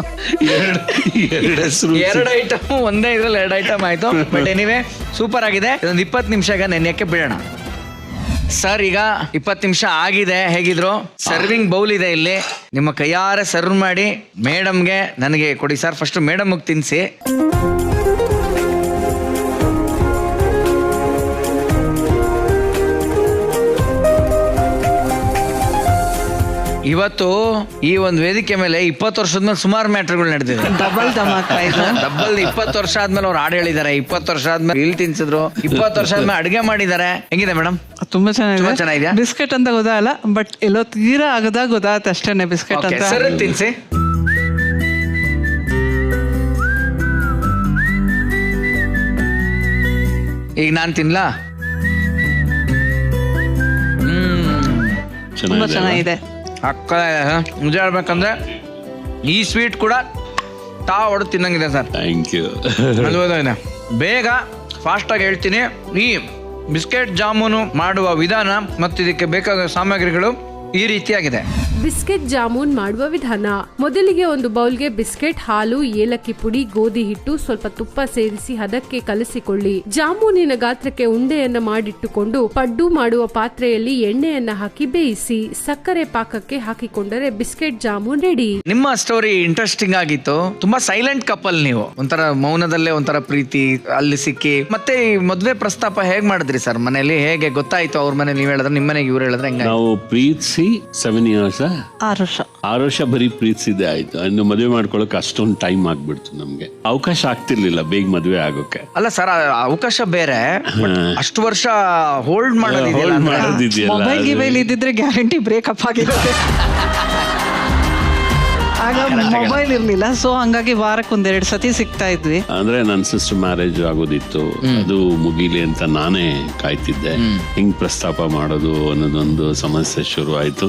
ಎರಡು ಐಟಮ್ ಒಂದೇ ಇದ್ರಲ್ಲಿ 2 ಐಟಮ್ ಆಯ್ತು. ಬಟ್ ಎನಿವೆ ಸೂಪರ್ ಆಗಿದೆ. ಇದೊಂದು 20 ನಿಮಿಷ ನೆನೆಯಕ್ಕೆ ಬಿಡೋಣ ಸರ್. ಈಗ 20 ನಿಮಿಷ ಆಗಿದೆ. ಹೇಗಿದ್ರು ಸರ್ವಿಂಗ್ ಬೌಲ್ ಇದೆ ಇಲ್ಲಿ, ನಿಮ್ಮ ಕೈಯಾರೆ ಸರ್ವ್ ಮಾಡಿ ಮೇಡಮ್ಗೆ ನನಗೆ ಕೊಡಿ ಸರ್. ಫಸ್ಟ್ ಮೇಡಮ್ಗೆ ತಿನ್ಸಿ. ಇವತ್ತು ಈ ಒಂದು ವೇದಿಕೆ ಮೇಲೆ 20 ವರ್ಷದ ಮೇಲೆ ಸುಮಾರು ಮ್ಯಾಟ್ರ್ಗಳು ನಡೆದಿದೆ. ಡಬಲ್ ಧಮಾಕ. 20 ವರ್ಷ ಆದ್ಮೇಲೆ ಅವ್ರು ಹಾಡು ಹೇಳಿದ್ದಾರೆ, 20 ವರ್ಷ ಆದ್ಮೇಲೆ ಇಲ್ಲಿ ತಿನ್ಸಿದ್ರು, 20 ವರ್ಷ ಆದ್ಮೇಲೆ ಅಡುಗೆ ಮಾಡಿದ್ದಾರೆ. ಹೆಂಗಿದೆ ಮೇಡಮ್? ತುಂಬಾ ಚೆನ್ನಾಗಿದೆ. ಬಿಸ್ಕೆಟ್ ಅಂತ ಗೊತ್ತಾಗಲ್ಲ, ಬಟ್ ಎಲ್ಲೋ ತೀರಾ ಆಗದಾಗ ಗೊತ್ತಾಗತ್ತೆ ಅಷ್ಟೇನೆ ಬಿಸ್ಕೆಟ್ ಅಂತ. ಸರ್ ತಿನ್ಸಿ. ಈಗ ನಾನ್ ತಿನ್ಲಾ? ತುಂಬಾ ಚೆನ್ನಾಗಿದೆ. ಅಕ್ಕ ನಿಜ ಹೇಳ್ಬೇಕಂದ್ರೆ ಈ ಸ್ವೀಟ್ ಕೂಡ ತಾ ಹೊಡೆದು ತಿನ್ನಂಗಿದೆ ಸರ್. Thank you. ಬೇಗ ಫಾಸ್ಟ್ ಆಗಿ ಹೇಳ್ತೀನಿ. ಈ ಬಿಸ್ಕೆಟ್ ಜಾಮೂನು ಮಾಡುವ ವಿಧಾನ ಮತ್ತು ಇದಕ್ಕೆ ಬೇಕಾದ ಸಾಮಗ್ರಿಗಳು ಈ ರೀತಿಯಾಗಿದೆ. ಬಿಸ್ಕೆಟ್ ಜಾಮೂನ್ ಮಾಡುವ ವಿಧಾನ. ಮೊದಲಿಗೆ ಒಂದು ಬೌಲ್ಗೆ ಬಿಸ್ಕೆಟ್, ಹಾಲು, ಏಲಕ್ಕಿ ಪುಡಿ, ಗೋಧಿ ಹಿಟ್ಟು, ಸ್ವಲ್ಪ ತುಪ್ಪ ಸೇರಿಸಿ ಹದಕ್ಕೆ ಕಲಸಿಕೊಳ್ಳಿ. ಜಾಮೂನಿನ ಗಾತ್ರಕ್ಕೆ ಉಂಡೆಯನ್ನ ಮಾಡಿಟ್ಟುಕೊಂಡು ಪಡ್ಡು ಮಾಡುವ ಪಾತ್ರೆಯಲ್ಲಿ ಎಣ್ಣೆಯನ್ನ ಹಾಕಿ ಬೇಯಿಸಿ ಸಕ್ಕರೆ ಪಾಕಕ್ಕೆ ಹಾಕಿಕೊಂಡರೆ ಬಿಸ್ಕೆಟ್ ಜಾಮೂನ್ ರೆಡಿ. ನಿಮ್ಮ ಸ್ಟೋರಿ ಇಂಟ್ರೆಸ್ಟಿಂಗ್ ಆಗಿತ್ತು. ತುಂಬಾ ಸೈಲೆಂಟ್ ಕಪಲ್ ನೀವು, ಒಂಥರ ಮೌನದಲ್ಲೇ ಒಂಥರ ಪ್ರೀತಿ ಅಲ್ಲಿ ಸಿಕ್ಕಿ. ಮತ್ತೆ ಈ ಮದ್ವೆ ಪ್ರಸ್ತಾಪ ಹೇಗ್ ಮಾಡಿದ್ರಿ ಸರ್ ಮನೇಲಿ? ಹೇಗೆ ಗೊತ್ತಾಯ್ತು? ಅವ್ರ ಮನೇಲಿ ನೀವ್ ಹೇಳಿದ್ರೆ, ನಿಮ್ಮ ಮನೆಗೆ ಇವ್ರು ಹೇಳಿದ್ರೆ ಹೆಂಗ? ನಾವು ಪ್ರೀತಿಸಿ 7 years 6 ವರ್ಷ ಬರೀ ಪ್ರೀತಿಸಿದೆ ಆಯ್ತು. ಇನ್ನು ಮದುವೆ ಮಾಡ್ಕೊಳಕ್ ಅಷ್ಟೊಂದು ಟೈಮ್ ಆಗ್ಬಿಡ್ತು. ನಮ್ಗೆ ಅವಕಾಶ ಆಗ್ತಿರ್ಲಿಲ್ಲ ಬೇಗ ಮದುವೆ ಆಗೋಕೆ. ಅಲ್ಲ ಸರ್, ಅವಕಾಶ ಬೇರೆ, ಅಷ್ಟು ವರ್ಷ ಹೋಲ್ಡ್ ಮಾಡೋದಿದೆಯಲ್ಲ. ಮೊಬೈಲ್ ಗಿಬೈಲ್ ಇದ್ದಿದ್ರೆ ಗ್ಯಾರಂಟಿ ಬ್ರೇಕಪ್ ಆಗಿರುತ್ತೆ. ಆಗ ಮೊಬೈಲ್ ಇರ್ಲಿಲ್ಲ, ಸೊ ಹಂಗಾಗಿ ವಾರಕ್ಕೆ 1-2 ಸತಿ ಸಿಗ್ತಾ ಇದ್ವಿ. ಅಂದ್ರೆ ನನ್ನ ಸಿಸ್ಟರ್ ಮ್ಯಾರೇಜ್ ಆಗೋದಿತ್ತು, ಅದು ಮುಗಿಲಿ ಅಂತ ನಾನೇ ಕಾಯ್ತಿದ್ದೆ. ಹಿಂಗ್ ಪ್ರಸ್ತಾಪ ಮಾಡೋದು ಅನ್ನೋದೊಂದು ಸಮಸ್ಯೆ ಶುರು ಆಯ್ತು.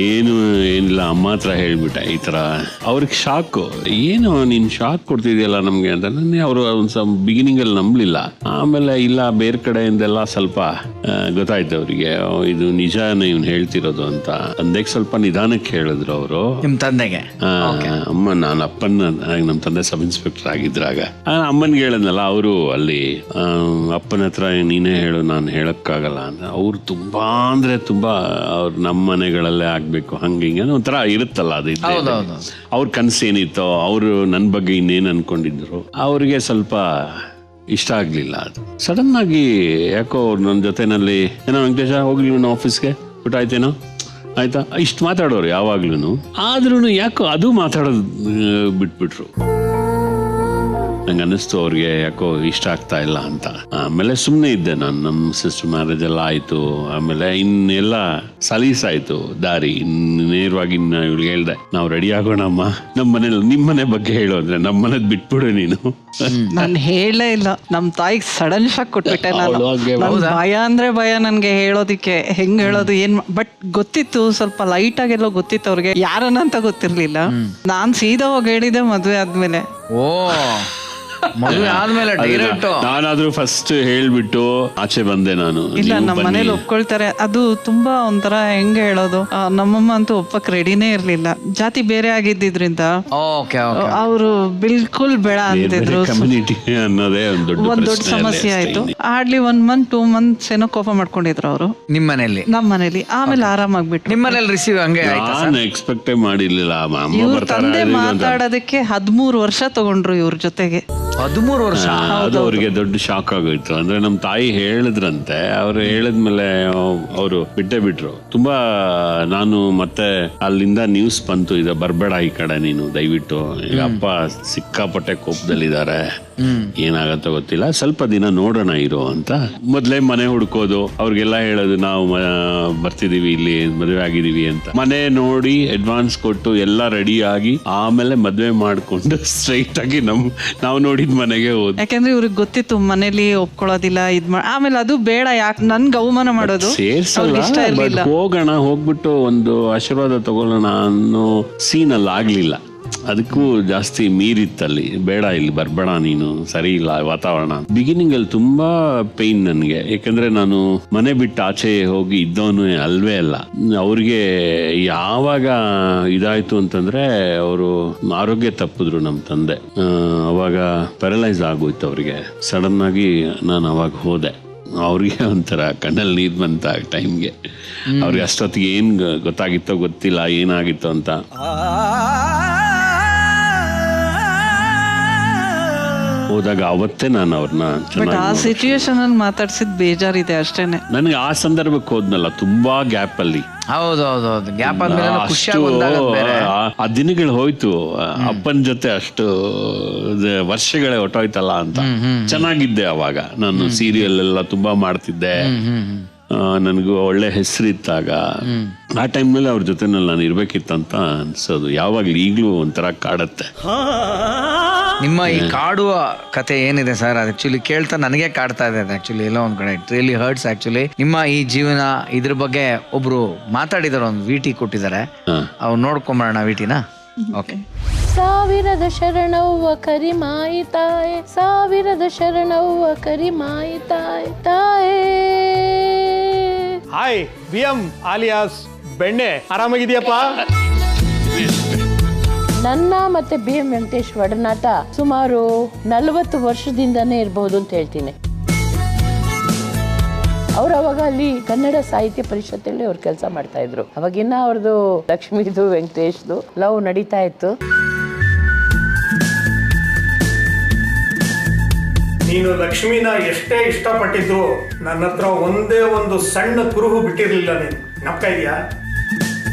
ಏನಿಲ್ಲ, ಅಮ್ಮ ಹತ್ರ ಹೇಳ್ಬಿಟ್ಟೆ ಈ ತರ. ಅವ್ರಿಗೆ ಶಾಕ್, ಏನು ನೀನ್ ಶಾಕ್ ಕೊಡ್ತಿದ್ಯಲ್ಲ ನಮ್ಗೆ ಅಂತ. ಅವರು ಬಿಗಿನಿಂಗ್ ಅಲ್ಲಿ ನಂಬಲಿಲ್ಲ. ಆಮೇಲೆ ಇಲ್ಲ, ಬೇರೆ ಕಡೆಯಿಂದೆಲ್ಲ ಸ್ವಲ್ಪ ಗೊತ್ತಾಯ್ತು ಅವ್ರಿಗೆ, ಇದು ನಿಜಾನೇ ಇವ್ನು ಹೇಳ್ತಿರೋದು ಅಂತ. ತಂದೆಗೆ ಸ್ವಲ್ಪ ನಿಧಾನಕ್ಕೆ ಹೇಳಿದ್ರು ಅವರು. ನಿಮ್ ತಂದೆಗೆ? ಅಮ್ಮ, ನಾನು ನಮ್ಮ ತಂದೆ ಸಬ್ ಇನ್ಸ್ಪೆಕ್ಟರ್ ಆಗಿದ್ರಾಗ ಅಮ್ಮನ್ಗೆ ಹೇಳದ್ನಲ್ಲ, ಅವರು ಅಲ್ಲಿ ಅಪ್ಪನ ಹತ್ರ ನೀನೇ ಹೇಳು, ನಾನು ಹೇಳಕ್ಕಾಗಲ್ಲ ಅಂತ. ಅವ್ರು ತುಂಬಾ ಅಂದ್ರೆ ತುಂಬಾ ಅವ್ರು ನಮ್ಮ ಮನೆಗಳಲ್ಲೇ ಆಗ್ಬೇಕು ಹಂಗೆ ಹಿಂಗೆ ಒಂಥರ ಇರುತ್ತಲ್ಲ ಅದು. ಅವ್ರ ಕನಸು ಏನಿತ್ತೋ, ಅವರು ನನ್ನ ಬಗ್ಗೆ ಇನ್ನೇನು ಅನ್ಕೊಂಡಿದ್ರು, ಅವ್ರಿಗೆ ಸ್ವಲ್ಪ ಇಷ್ಟ ಆಗ್ಲಿಲ್ಲ ಅದು. ಸಡನ್ ಆಗಿ ಯಾಕೋ ನನ್ನ ಜೊತೆನಲ್ಲಿ ಏನೋ ವೆಂಕಟೇಶ ಹೋಗ್ಲಿ ನನ್ನ ಆಫೀಸ್ಗೆ, ಊಟ ಆಯ್ತೇನೋ, ಆಯ್ತಾ, ಇಷ್ಟು ಮಾತಾಡೋರು ಯಾವಾಗ್ಲೂ. ಆದ್ರೂ ಯಾಕೋ ಅದು ಮಾತಾಡೋದು ಬಿಟ್ಬಿಟ್ರು. ನಂಗೆ ಅನ್ನಿಸ್ತು ಅವ್ರಿಗೆ ಯಾಕೋ ಇಷ್ಟ ಆಗ್ತಾ ಇಲ್ಲ ಅಂತ. ಆಮೇಲೆ ಸುಮ್ಮನೆ ಇದ್ದೆ ನಾನು. ನಮ್ಮ ಸಿಸ್ಟರ್ ಮ್ಯಾರೇಜ್ ಎಲ್ಲ ಆಯ್ತು. ಆಮೇಲೆ ಇನ್ನೆಲ್ಲ ಸಲೀಸಾಯ್ತು ದಾರಿ. ನೇರವಾಗಿ ಇವ್ಳಿಗೆ ಹೇಳ್ದೆ, ನಾವು ರೆಡಿ ಆಗೋಣಮ್ಮ, ನಮ್ಮ ಮನೇಲಿ ನಿಮ್ಮ ಮನೆ ಬಗ್ಗೆ ಹೇಳು ಅಂದ್ರೆ, ನಮ್ಮ ಮನೇದ್ ಬಿಟ್ಬಿಡು ನೀನು. ನಾನು ಹೇಳೇ ಇಲ್ಲ. ನಮ್ ತಾಯಿಗೆ ಸಡನ್ ಶಾಕ್ ಕೊಟ್ಬಿಟ್ಟೆ ನಾನು. ಭಯ ಅಂದ್ರೆ ಭಯ ನನ್ಗೆ ಹೇಳೋದಿಕ್ಕೆ, ಹೆಂಗ್ ಹೇಳೋದು ಏನ್. ಬಟ್ ಗೊತ್ತಿತ್ತು, ಸ್ವಲ್ಪ ಲೈಟ್ ಆಗೆಲ್ಲೋ ಗೊತ್ತಿತ್ತು ಅವ್ರಿಗೆ, ಯಾರನ್ನಂತ ಗೊತ್ತಿರ್ಲಿಲ್ಲ. ನಾನ್ ಸೀದಾ ಹೋಗಿ ಹೇಳಿದೆ ಮದ್ವೆ ಆದ್ಮೇಲೆ. ಓ, ಮದುವೆ ಆದ್ಮೇಲೆ ಡೈರೆಕ್ಟ್? ನಾನಾದ್ರೂ ಫಸ್ಟ್ ಹೇಳ್ಬಿಟ್ಟು ಆಚೆ ಬಂದೆ ನಾನು. ಇಲ್ಲ, ನಮ್ಮ ಮನೇಲಿ ಒಪ್ಕೊಳ್ತಾರೆ. ಅದು ತುಂಬಾ ಒಂಥರ ಹೆಂಗೆ ಹೇಳೋದು, ನಮ್ಮಮ್ಮ ಅಂತೂ ಒಪ್ಪಕ್ ರೆಡಿನೇ ಇರ್ಲಿಲ್ಲ. ಜಾತಿ ಬೇರೆ ಆಗಿದ್ದಿದ್ರಿಂದ ಅವರು ಬಿಲ್ಕುಲ್ ಬೇಡ ಅಂತಿದ್ರು. ಕಮ್ಯುನಿಟಿ ಅನ್ನೋದೇ ಒಂದು ದೊಡ್ಡ ಸಮಸ್ಯೆ ಆಯ್ತು. ಹಾರ್ಡ್ಲಿ 1 month 2 months ಏನೋ ಕೋಪ ಮಾಡ್ಕೊಂಡಿದ್ರು ಅವರು ನಿಮ್ಮ ಮನೇಲಿ. ನಮ್ಮ ಮನೇಲಿ ಆಮೇಲೆ ಆರಾಮಾಗ್ಬಿಟ್ಟು. ನಿಮ್ಮ ಮನೇಲಿ ರಿಸೀವ್ ಹಂಗೆ ನಾನು ಎಕ್ಸ್ಪೆಕ್ಟೇ ಮಾಡಿರ್ಲಿಲ್ಲ. ಇವ್ರ ತಂದೆ ಮಾತಾಡೋದಕ್ಕೆ 13 ವರ್ಷ ತಗೊಂಡ್ರು ಇವ್ರ ಜೊತೆಗೆ. 13 ವರ್ಷ? ಅದು ಅವ್ರಿಗೆ ದೊಡ್ಡ ಶಾಕ್ ಆಗೋಯ್ತು. ಅಂದ್ರೆ ನಮ್ಮ ತಾಯಿ ಹೇಳಿದ್ರಂತೆ, ಅವ್ರು ಹೇಳಿದ್ಮೇಲೆ ಅವರು ಬಿಟ್ಟೇ ಬಿಟ್ರು. ತುಂಬಾ ನಾನು ಮತ್ತೆ ಅಲ್ಲಿಂದ ನ್ಯೂಸ್ ಬಂತು, ಇದು ಬರ್ಬೇಡ ಈ ಕಡೆ ನೀನು ದಯವಿಟ್ಟು, ಈಗ ಅಪ್ಪ ಸಿಕ್ಕಾಪಟ್ಟೆ ಕೋಪದಲ್ಲಿದ್ದಾರೆ, ಏನಾಗತ್ತೋ ಗೊತ್ತಿಲ್ಲ, ಸ್ವಲ್ಪ ದಿನ ನೋಡೋಣ ಇರೋ ಅಂತ. ಮೊದ್ಲೇ ಮನೆ ಹುಡ್ಕೋದು, ಅವ್ರಿಗೆಲ್ಲ ಹೇಳೋದು ನಾವು ಬರ್ತಿದೀವಿ, ಇಲ್ಲಿ ಮದುವೆ ಆಗಿದೀವಿ ಅಂತ. ಮನೆ ನೋಡಿ ಅಡ್ವಾನ್ಸ್ ಕೊಟ್ಟು ಎಲ್ಲ ರೆಡಿ ಆಗಿ ಆಮೇಲೆ ಮದ್ವೆ ಮಾಡ್ಕೊಂಡು ಸ್ಟ್ರೈಟ್ ಆಗಿ ನಾವು ನೋಡಿದ ಮನೆಗೆ ಹೋದ್. ಯಾಕಂದ್ರೆ ಇವ್ರಿಗೆ ಗೊತ್ತಿತ್ತು ಮನೇಲಿ ಒಪ್ಕೊಳ್ಳೋದಿಲ್ಲ. ಆಮೇಲೆ ಅದು ಬೇಡ, ಯಾಕೆ ನನ್ಗೆ ಅವಮಾನ ಮಾಡೋದು ಸೇರ್ಸಲ್ಲ, ಹೋಗೋಣ, ಹೋಗ್ಬಿಟ್ಟು ಒಂದು ಆಶೀರ್ವಾದ ತಗೊಳ್ಳೋಣ ಅನ್ನೋ ಸೀನ್ ಅಲ್ಲಿ ಆಗ್ಲಿಲ್ಲ. ಅದಕ್ಕೂ ಜಾಸ್ತಿ ಮೀರಿತ್ತಲ್ಲಿ. ಬೇಡ, ಇಲ್ಲಿ ಬರ್ಬೇಡ ನೀನು, ಸರಿ ಇಲ್ಲ ವಾತಾವರಣ. ಬಿಗಿನಿಂಗ್ ಅಲ್ಲಿ ತುಂಬಾ ಪೈನ್ ನನ್ಗೆ, ಯಾಕಂದ್ರೆ ನಾನು ಮನೆ ಬಿಟ್ಟು ಆಚೆ ಹೋಗಿ ಇದ್ದವನು ಅಲ್ವೇ ಅಲ್ಲ. ಅವ್ರಿಗೆ ಯಾವಾಗ ಇದಾಯ್ತು ಅಂತಂದ್ರೆ, ಅವರು ಆರೋಗ್ಯ ತಪ್ಪಿದ್ರು ನಮ್ಮ ತಂದೆ. ಅವಾಗ ಪ್ಯಾರಲೈಸ್ ಆಗೋಯ್ತು ಅವ್ರಿಗೆ. ಸಡನ್ ಆಗಿ ನಾನು ಅವಾಗ ಹೋದೆ. ಅವ್ರಿಗೆ ಒಂಥರ ಕಣ್ಣಲ್ಲಿ ನೀರು ಬಂತ ಟೈಮ್ಗೆ. ಅವ್ರಿಗೆ ಅಷ್ಟೊತ್ತಿಗೆ ಏನ್ ಗೊತ್ತಾಗಿತ್ತೋ ಗೊತ್ತಿಲ್ಲ, ಏನಾಗಿತ್ತು ಅಂತ. ಹೋದಾಗ ಅವತ್ತೇ ನಾನು ಅವ್ರನ್ನ ಆ ಸಿಚುಯೇಷನ್ ಅಲ್ಲಿ ಮಾತಾಡ್ಸಿದ್ ಬೇಜಾರಿದೆ ಅಷ್ಟೇನೆ. ನನಗೆ ಆ ಸಂದರ್ಭಕ್ಕೆ ಹೋದ್ನಲ್ಲ, ತುಂಬಾ ಗ್ಯಾಪ್ ಅಲ್ಲಿ. ಹೌದೌದು, ಗ್ಯಾಪ್ ಆ ದಿನಗಳು ಹೋಯ್ತು. ಅಪ್ಪನ ಜೊತೆ ಅಷ್ಟು ವರ್ಷಗಳೇ ಹೊಟ್ಟೋಯ್ತಲ್ಲ ಅಂತ. ಚೆನ್ನಾಗಿದ್ದೆ ಅವಾಗ. ನಾನು ಸೀರಿಯಲ್ ಎಲ್ಲ ತುಂಬಾ ಮಾಡ್ತಿದ್ದೆ. ನನಗೂ ಒಳ್ಳೆ ಹೆಸರಿತ್ತಾಗ. ಆ ಟೈಮ್ನಲ್ಲಿ ಅವ್ರ ಜೊತೆನಲ್ಲಿ ನಾನು ಇರ್ಬೇಕಿತ್ತಂತ ಅನ್ಸೋದು ಯಾವಾಗ್ಲೂ, ಈಗ್ಲೂ ಒಂಥರ ಕಾಡತ್ತೆ. ನಿಮ್ಮ ಈ ಕಾಡುವ ಕತೆ ಏನಿದೆ ಸರ್, ಆಕ್ಚುಲಿ ಕೇಳ್ತಾ ನನಗೆ ಕಾಡ್ತಾ ಇದೆ. ಆಕ್ಚುಲಿ ಎಲ್ಲೋ ಒಂದ್ ಕಡೆ ಇಟ್ ರಿಯಲಿ ಹರ್ಟ್ಸ್. ಆಕ್ಚುಲಿ ನಿಮ್ಮ ಈ ಜೀವನ ಇದ್ರ ಬಗ್ಗೆ ಒಬ್ರು ಮಾತಾಡಿದಾರೆ, ಒಂದು ವಿಟಿ ಕೊಟ್ಟಿದ್ದಾರೆ, ಅವ್ರು ನೋಡ್ಕೊಂಬರೋಣ ವಿಟಿನ. ಓಕೆ. ಸಾವಿರದ ಶರಣವ್ವ ಕರಿಮಾಯಿ ತಾಯೆ, ಸಾವಿರದ ಶರಣವ್ವ ಕರಿಮಾಯಿ ತಾಯೆ ತಾಯೇ. ಹಾಯ್, VM alias ಬೆಣ್ಣೆ ಆರಾಮಾಗಿದೆಯಪ್ಪ? ನನ್ನ ಮತ್ತೆ ಬಿ ಎಂ ವೆಂಕಟೇಶ್ ಒಡನಾಟ ಸುಮಾರು 40 ವರ್ಷದಿಂದನೇ ಇರಬಹುದು ಅಂತ ಹೇಳ್ತೀನಿ. ಅವ್ರು ಅವಾಗ ಅಲ್ಲಿ ಕನ್ನಡ ಸಾಹಿತ್ಯ ಪರಿಷತ್ತಲ್ಲಿ ಅವ್ರು ಕೆಲಸ ಮಾಡ್ತಾ ಇದ್ರು. ಅವಾಗಿನ್ನ ಅವ್ರದ್ದು ಲಕ್ಷ್ಮೀದು ವೆಂಕಟೇಶ್ದು ಲವ್ ನಡೀತಾ ಇತ್ತು. ನೀನು ಲಕ್ಷ್ಮಿನ ಎಷ್ಟೇ ಇಷ್ಟಪಟ್ಟಿದ್ರು ನನ್ನ ಹತ್ರ ಒಂದೇ ಒಂದು ಸಣ್ಣ ಕುರುಹು ಬಿಟ್ಟಿರ್ಲಿಲ್ಲ. ನೀನು ನಪ್ತಾ ಇದೆಯಾ?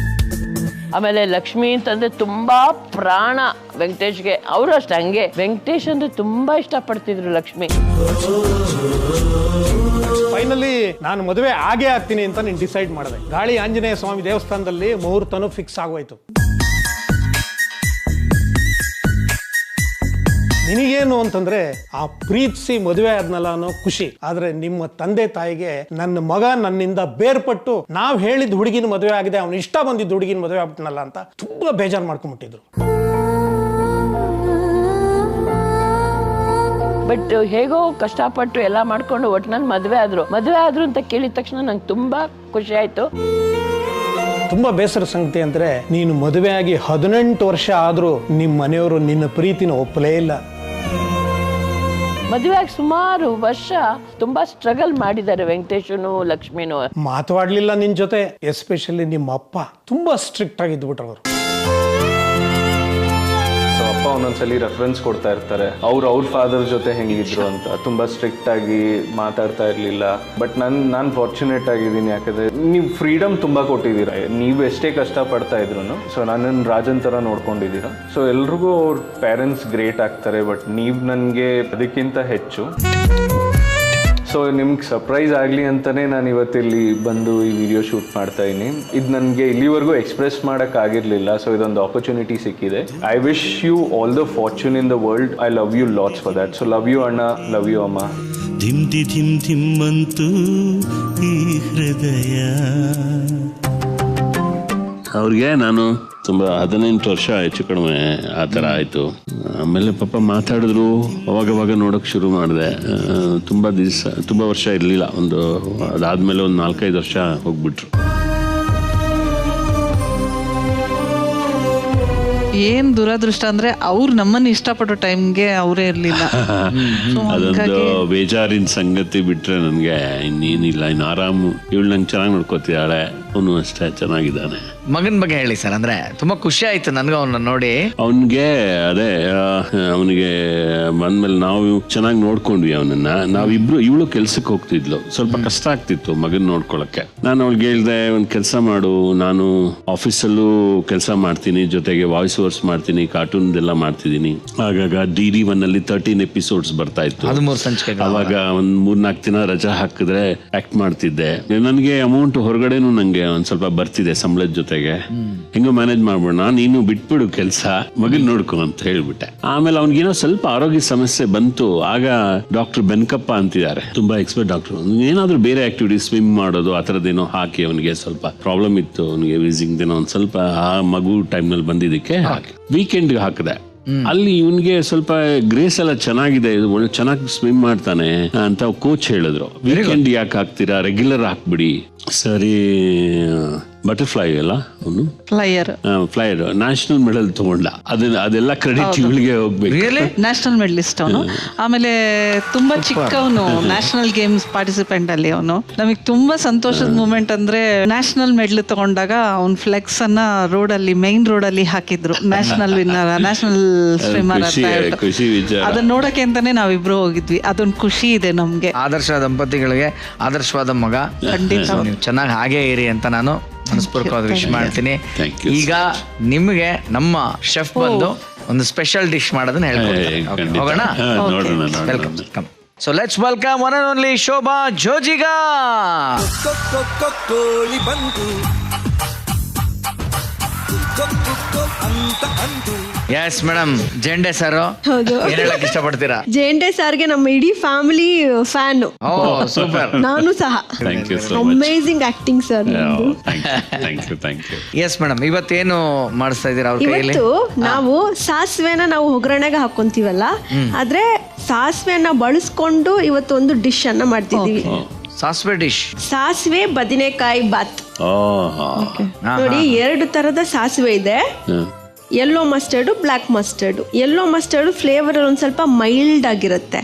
ಆಮೇಲೆ ಲಕ್ಷ್ಮಿ ಅಂತಂದ್ರೆ ತುಂಬಾ ಪ್ರಾಣ ವೆಂಕಟೇಶ್ಗೆ. ಅವರು ಅಷ್ಟೇ ಹಂಗೆ, ವೆಂಕಟೇಶ್ ಅಂದ್ರೆ ತುಂಬಾ ಇಷ್ಟಪಡ್ತಿದ್ರು ಲಕ್ಷ್ಮಿ. ಫೈನಲಿ ನಾನು ಮದುವೆ ಆಗೇ ಆಗ್ತೀನಿ ಅಂತ ನೀನು ಡಿಸೈಡ್ ಮಾಡಿದೆ. ಗಾಳಿ ಆಂಜನೇಯ ಸ್ವಾಮಿ ದೇವಸ್ಥಾನದಲ್ಲಿ ಮುಹೂರ್ತನೂ ಫಿಕ್ಸ್ ಆಗೋಯ್ತು. ನಿನಗೇನು ಅಂತಂದ್ರೆ ಆ ಪ್ರೀತಿಸಿ ಮದುವೆ ಆದ್ನಲ್ಲ ಅನ್ನೋ ಖುಷಿ. ಆದ್ರೆ ನಿಮ್ಮ ತಂದೆ ತಾಯಿಗೆ ನನ್ನ ಮಗ ನನ್ನಿಂದ ಬೇರ್ಪಟ್ಟು ನಾವ್ ಹೇಳಿದ ಹುಡುಗಿನ ಮದುವೆ ಆಗಿದೆ, ಅವ್ನು ಇಷ್ಟ ಬಂದಿದ್ದ ಹುಡುಗಿನ ಮದುವೆ ಆಗ್ಬಿಟ್ನಲ್ಲ ಅಂತ ತುಂಬಾ ಬೇಜಾರು ಮಾಡ್ಕೊಂಡ್ಬಿಟ್ಟಿದ್ರು. ಬಟ್ ಹೇಗೋ ಕಷ್ಟಪಟ್ಟು ಎಲ್ಲ ಮಾಡ್ಕೊಂಡು ಒಟ್ಟಿನಲ್ಲಿ ಮದುವೆ ಆದ್ರು ಅಂತ ಕೇಳಿದ ತಕ್ಷಣ ನಂಗೆ ತುಂಬಾ ಖುಷಿ ಆಯ್ತು. ತುಂಬಾ ಬೇಸರ ಸಂಗತಿ ಅಂದ್ರೆ ನೀನು ಮದುವೆ ಆಗಿ 18 ವರ್ಷ ಆದ್ರೂ ನಿಮ್ಮ ಮನೆಯವರು ನಿನ್ನ ಪ್ರೀತಿನ ಒಪ್ಪಲೇ ಇಲ್ಲ. ಮದುವೆ ಆಗಿ ಸುಮಾರು ವರ್ಷ ತುಂಬಾ ಸ್ಟ್ರಗಲ್ ಮಾಡಿದ್ದಾರೆ ವೆಂಕಟೇಶನು ಲಕ್ಷ್ಮಿನೂ. ಮಾತಾಡ್ಲಿಲ್ಲ ನಿನ್ ಜೊತೆ. ಎಸ್ಪೆಷಲಿ ನಿಮ್ಮ ಅಪ್ಪ ತುಂಬಾ ಸ್ಟ್ರಿಕ್ಟ್ ಆಗಿದ್ಬಿಟ್ರು ಅವರು. ಅಪ್ಪ ಒಂದೊಂದ್ಸಲಿ ರೆಫರೆನ್ಸ್ ಕೊಡ್ತಾ ಇರ್ತಾರೆ, ಅವ್ರ ಫಾದರ್ ಜೊತೆ ಹೆಂಗಿದ್ರು ಅಂತ. ತುಂಬಾ ಸ್ಟ್ರಿಕ್ಟ್ ಆಗಿ ಮಾತಾಡ್ತಾ ಇರ್ಲಿಲ್ಲ. ಬಟ್ ನಾನು ಫಾರ್ಚುನೇಟ್ ಆಗಿದ್ದೀನಿ, ಯಾಕಂದ್ರೆ ನೀವು ಫ್ರೀಡಮ್ ತುಂಬಾ ಕೊಟ್ಟಿದ್ದೀರಾ. ನೀವು ಎಷ್ಟೇ ಕಷ್ಟ ಪಡ್ತಾ ಇದ್ರು ಸೊ ನನ್ನನ್ನು ರಾಜನ್ ತರ ನೋಡ್ಕೊಂಡಿದ್ದೀರಾ. ಸೊ ಎಲ್ರಿಗೂ ಅವ್ರ ಪೇರೆಂಟ್ಸ್ ಗ್ರೇಟ್ ಆಗ್ತಾರೆ, ಬಟ್ ನೀವು ನನಗೆ ಅದಕ್ಕಿಂತ ಹೆಚ್ಚು. ಸೊ ನಿಮ್ಗೆ ಸರ್ಪ್ರೈಸ್ ಆಗಲಿ ಅಂತಲೇ ನಾನು ಇವತ್ತಿಲ್ಲಿ ಬಂದು ಈ ವಿಡಿಯೋ ಶೂಟ್ ಮಾಡ್ತಾ ಇದ್ದೀನಿ. ಇದು ನನಗೆ ಇಲ್ಲಿವರೆಗೂ ಎಕ್ಸ್ಪ್ರೆಸ್ ಮಾಡೋಕ್ಕಾಗಿರಲಿಲ್ಲ. ಸೊ ಇದೊಂದು ಆಪರ್ಚುನಿಟಿ ಸಿಕ್ಕಿದೆ. I wish you all the fortune in the world. I love you lots for that. So love you ಅಣ್ಣ, ಲವ್ ಯು ಅಮ್ಮ. ಧಿಮ್ಮಂತೂ ಈ ಹೃದಯ. ಅವ್ರಿಗೆ ನಾನು ತುಂಬ 18 ವರ್ಷ ಹೆಚ್ಚು ಕಡಿಮೆ ಆ ಥರ ಆಯಿತು. ಆಮೇಲೆ ಪಾಪ ಮಾತಾಡಿದ್ರು, ಅವಾಗವಾಗ ನೋಡೋಕೆ ಶುರು ಮಾಡಿದೆ. ತುಂಬ ವರ್ಷ ಇರಲಿಲ್ಲ. ಅದಾದಮೇಲೆ ಒಂದು 4-5 ವರ್ಷ ಹೋಗ್ಬಿಟ್ರು. ಏನ್ ದುರದೃಷ್ಟ ಅಂದ್ರೆ ಅವ್ರು ನಮ್ಮನ್ನ ಇಷ್ಟಪಡೋ ಟೈಮ್ಗೆ ಅವರೇ ಇರ್ಲಿಲ್ಲ. ಅದೊಂದು ಬೇಜಾರಿನ ಸಂಗತಿ. ಬಿಟ್ರೆ ನನ್ಗೆ ಇನ್ನೇನಿಲ್ಲ. ಇನ್ನು ಆರಾಮು. ಇವಳು ನಂಗೆ ಚೆನ್ನಾಗಿ ನೋಡ್ಕೋತಿದ್ದಾಳೆ, ಅವನು ಅಷ್ಟೇ ಚೆನ್ನಾಗಿದ್ದಾನೆ. ಮಗನ ಬಗ್ಗೆ ಹೇಳಿ ಸರ್. ಅಂದ್ರೆ ತುಂಬಾ ಖುಷಿ ಆಯ್ತು ನನ್ಗೆ ಅವನ್ನ ನೋಡಿ. ಅವನ್ಗೆ ಅದೇ ಅವನಿಗೆ ಬಂದ್ಮೇಲೆ ನಾವು ಚೆನ್ನಾಗಿ ನೋಡ್ಕೊಂಡ್ವಿ ಅವನನ್ನ. ನಾವಿಬ್ರು, ಇವಳು ಕೆಲ್ಸಕ್ಕೆ ಹೋಗ್ತಿದ್ಲು, ಸ್ವಲ್ಪ ಕಷ್ಟ ಆಗ್ತಿತ್ತು ಮಗನ್ ನೋಡ್ಕೊಳಕ್ಕೆ. ನಾನು ಅವಳಿಗೆ ಹೇಳ್ದೆ, ಒಂದ್ ಕೆಲಸ ಮಾಡು, ನಾನು ಆಫೀಸಲ್ಲೂ ಕೆಲಸ ಮಾಡ್ತೀನಿ, ಜೊತೆಗೆ ವಾಯ್ಸ್ ಓವರ್ಸ್ ಮಾಡ್ತೀನಿ, ಕಾರ್ಟೂನ್ ಎಲ್ಲ ಮಾಡ್ತಿದ್ದೀನಿ. ಆಗಾಗ DD1 ಅಲ್ಲಿ 13 ಎಪಿಸೋಡ್ಸ್ ಬರ್ತಾ ಇತ್ತು. 13 ಸಂಚಿಕೆ. ಅವಾಗ ಒಂದ್ 3-4 ದಿನ ರಜಾ ಹಾಕಿದ್ರೆ ಆಕ್ಟ್ ಮಾಡ್ತಿದ್ದೆ. ನನಗೆ ಅಮೌಂಟ್ ಹೊರಗಡೆನು ನಂಗೆ ಒಂದ್ ಸ್ವಲ್ಪ ಬರ್ತಿದೆ ಸಂಬಳದ ಜೊತೆಗೆ. ಹೆಂಗೋ ಮ್ಯಾನೇಜ್ ಮಾಡ್ಬೋಣ, ನೀನು ಬಿಟ್ಬಿಡು ಕೆಲಸ, ಮಗನ್ ನೋಡ್ಕೊ ಅಂತ ಹೇಳ್ಬಿಟ್ಟೆ. ಆಮೇಲೆ ಅವ್ನಿಗೇನೋ ಸ್ವಲ್ಪ ಆರೋಗ್ಯ ಸಮಸ್ಯೆ ಬಂತು. ಆಗ ಡಾಕ್ಟರ್ ಬೆನ್ಕಪ್ಪ ಅಂತಿದ್ದಾರೆ, ತುಂಬಾ ಎಕ್ಸ್ಪರ್ಟ್ ಡಾಕ್ಟರ್. ಏನಾದ್ರೂ ಬೇರೆ ಆಕ್ಟಿವಿಟಿ, ಸ್ವಿಮ್ ಮಾಡೋದು ಆ ಥರದ್ದೇನೋ ಹಾಕಿ, ಅವನಿಗೆ ಸ್ವಲ್ಪ ಪ್ರಾಬ್ಲಮ್ ಇತ್ತು, ಅವನಿಗೆ ವೀಸಿಂಗ್ ದಿನ ಒಂದ್ ಸ್ವಲ್ಪ ಆ ಮಗು ಟೈಮ್ ನಲ್ಲಿ ಬಂದಿದ್ದಕ್ಕೆ ಹಾಕಿ ವೀಕೆಂಡ್ಗೆ ಹಾಕಿದೆ. ಅಲ್ಲಿ ಇವನ್ಗೆ ಸ್ವಲ್ಪ ಗ್ರೇಸ್ ಎಲ್ಲ ಚೆನ್ನಾಗಿದೆ, ಒಳ್ಳೆ ಚೆನ್ನಾಗಿ ಸ್ವಿಮ್ ಮಾಡ್ತಾನೆ ಅಂತ ಕೋಚ್ ಹೇಳಿದ್ರು. ವೀಕೆಂಡ್ ಯಾಕೆ ಹಾಕ್ತೀರಾ, ರೆಗ್ಯುಲರ್ ಹಾಕ್ಬಿಡಿ. ಸರಿ, ಬಟರ್ಫ್ಲೈ ಅಲ್ಲ ಅವನು, ಫ್ಲೈಯರ್ ನ್ಯಾಷನಲ್ ಮೆಡಲ್ ತಗೊಂಡ. ಅದೆಲ್ಲ ಕ್ರೆಡಿಟ್ ಇವಳಿಗೆ ಹೋಗ್ಬೇಕು. ನ್ಯಾಷನಲ್ ಮೆಡಲಿಸ್ಟ್ ಅವನು. ಆಮೇಲೆ ತುಂಬಾ ಚಿಕ್ಕವನು, ನ್ಯಾಷನಲ್ ಗೇಮ್ಸ್ ಪಾರ್ಟಿಸಿಪೆಂಟ್ ಅಲ್ಲಿ ಅವನು. ನಮಗೆ ತುಂಬಾ ಸಂತೋಷದ ಮೂಮೆಂಟ್ ಅಂದ್ರೆ ನ್ಯಾಷನಲ್ ಮೆಡಲ್ ತಗೊಂಡಾಗ ಅವ್ನ ಫ್ಲೆಕ್ಸ್ ಅನ್ನ ರೋಡಲ್ಲಿ, ಮೈನ್ ರೋಡಲ್ಲಿ ಹಾಕಿದ್ರು, ನ್ಯಾಷನಲ್ ವಿನ್ನರ್, ನ್ಯಾಷನಲ್ ಸ್ವಿಮ್ಮರ್ ಅಂತ ಹೇಳ್ಬಿಟ್ಟು. ಅದನ್ನ ನೋಡಕ್ಕೆ ಅಂತಾನೆ ನಾವಿಬ್ರು ಹೋಗಿದ್ವಿ. ಅದೊಂದು ಖುಷಿ ಇದೆ ನಮ್ಗೆ. ಆದರ್ಶ ದಂಪತಿಗಳಿಗೆ ಆದರ್ಶವಾದ ಮಗ. ಖಂಡಿತ ನೀವು ಚೆನ್ನಾಗಿ ಹಾಗೇ ಇರಿ ಅಂತ ನಾನು ಮನಸ್ಪೂರ್ವಕವಾದ ವಿಶ್ ಮಾಡ್ತೀನಿ. ಈಗ ನಿಮಗೆ ನಮ್ಮ ಶೆಫ್ ಬಂದು ಒಂದು ಸ್ಪೆಷಲ್ ಡಿಶ್ ಮಾಡೋದನ್ನ ಹೇಳ್ಕೊಡ್ತಾರೆ. ಹೋಗೋಣ. Welcome. So let's welcome one and only Shobha ಜೋಜಿಗಾ. ಎಸ್ ಮೇಡಮ್, ಜೆಂಡೆ ಸರ್ ಏನ್ ಹೇಳಕ್ ಇಷ್ಟಪಡ್ತೀರಾ? ಜೆಂಡೆ ಸರ್ಗೆ ನಮ್ಮ ಇಡೀ ಫ್ಯಾಮಿಲಿ ಫ್ಯಾನ್. ಓ ಸೂಪರ್. ನಾನು ಸಹ. Amazing acting sir. Yes madam, ಇವತ್ತೇನು ಮಾಡಿಸ್ತಾ ಇದ್ದೀರಾ ಅವ್ರ ಕೈಯಲ್ಲಿ? ಇವತ್ತು ನಾವು ಸಾಸಿವೆನ ನಾವು ಒಗ್ಗರಣೆಗೆ ಹಾಕೊಂತೀವಲ್ಲ, ಆದ್ರೆ ಸಾಸಿವೆನ ಬಳಸ್ಕೊಂಡು ಇವತ್ತು ಒಂದು ಡಿಶ್ ಅನ್ನ ಮಾಡ್ತಿದೀವಿ. ಸಾಸಿವೆ ಡಿಶ್. ಸಾಸಿವೆ ಬದನೆಕಾಯಿ ಬಾತ್. ಓಹೋ. ನೋಡಿ 2 ತರದ ಸಾಸಿವೆ ಇದೆ. Yellow mustard, black mustard. Yellow mustard flavour ಒಂದ್ ಸ್ವಲ್ಪ ಮೈಲ್ಡ್ ಆಗಿರುತ್ತೆ.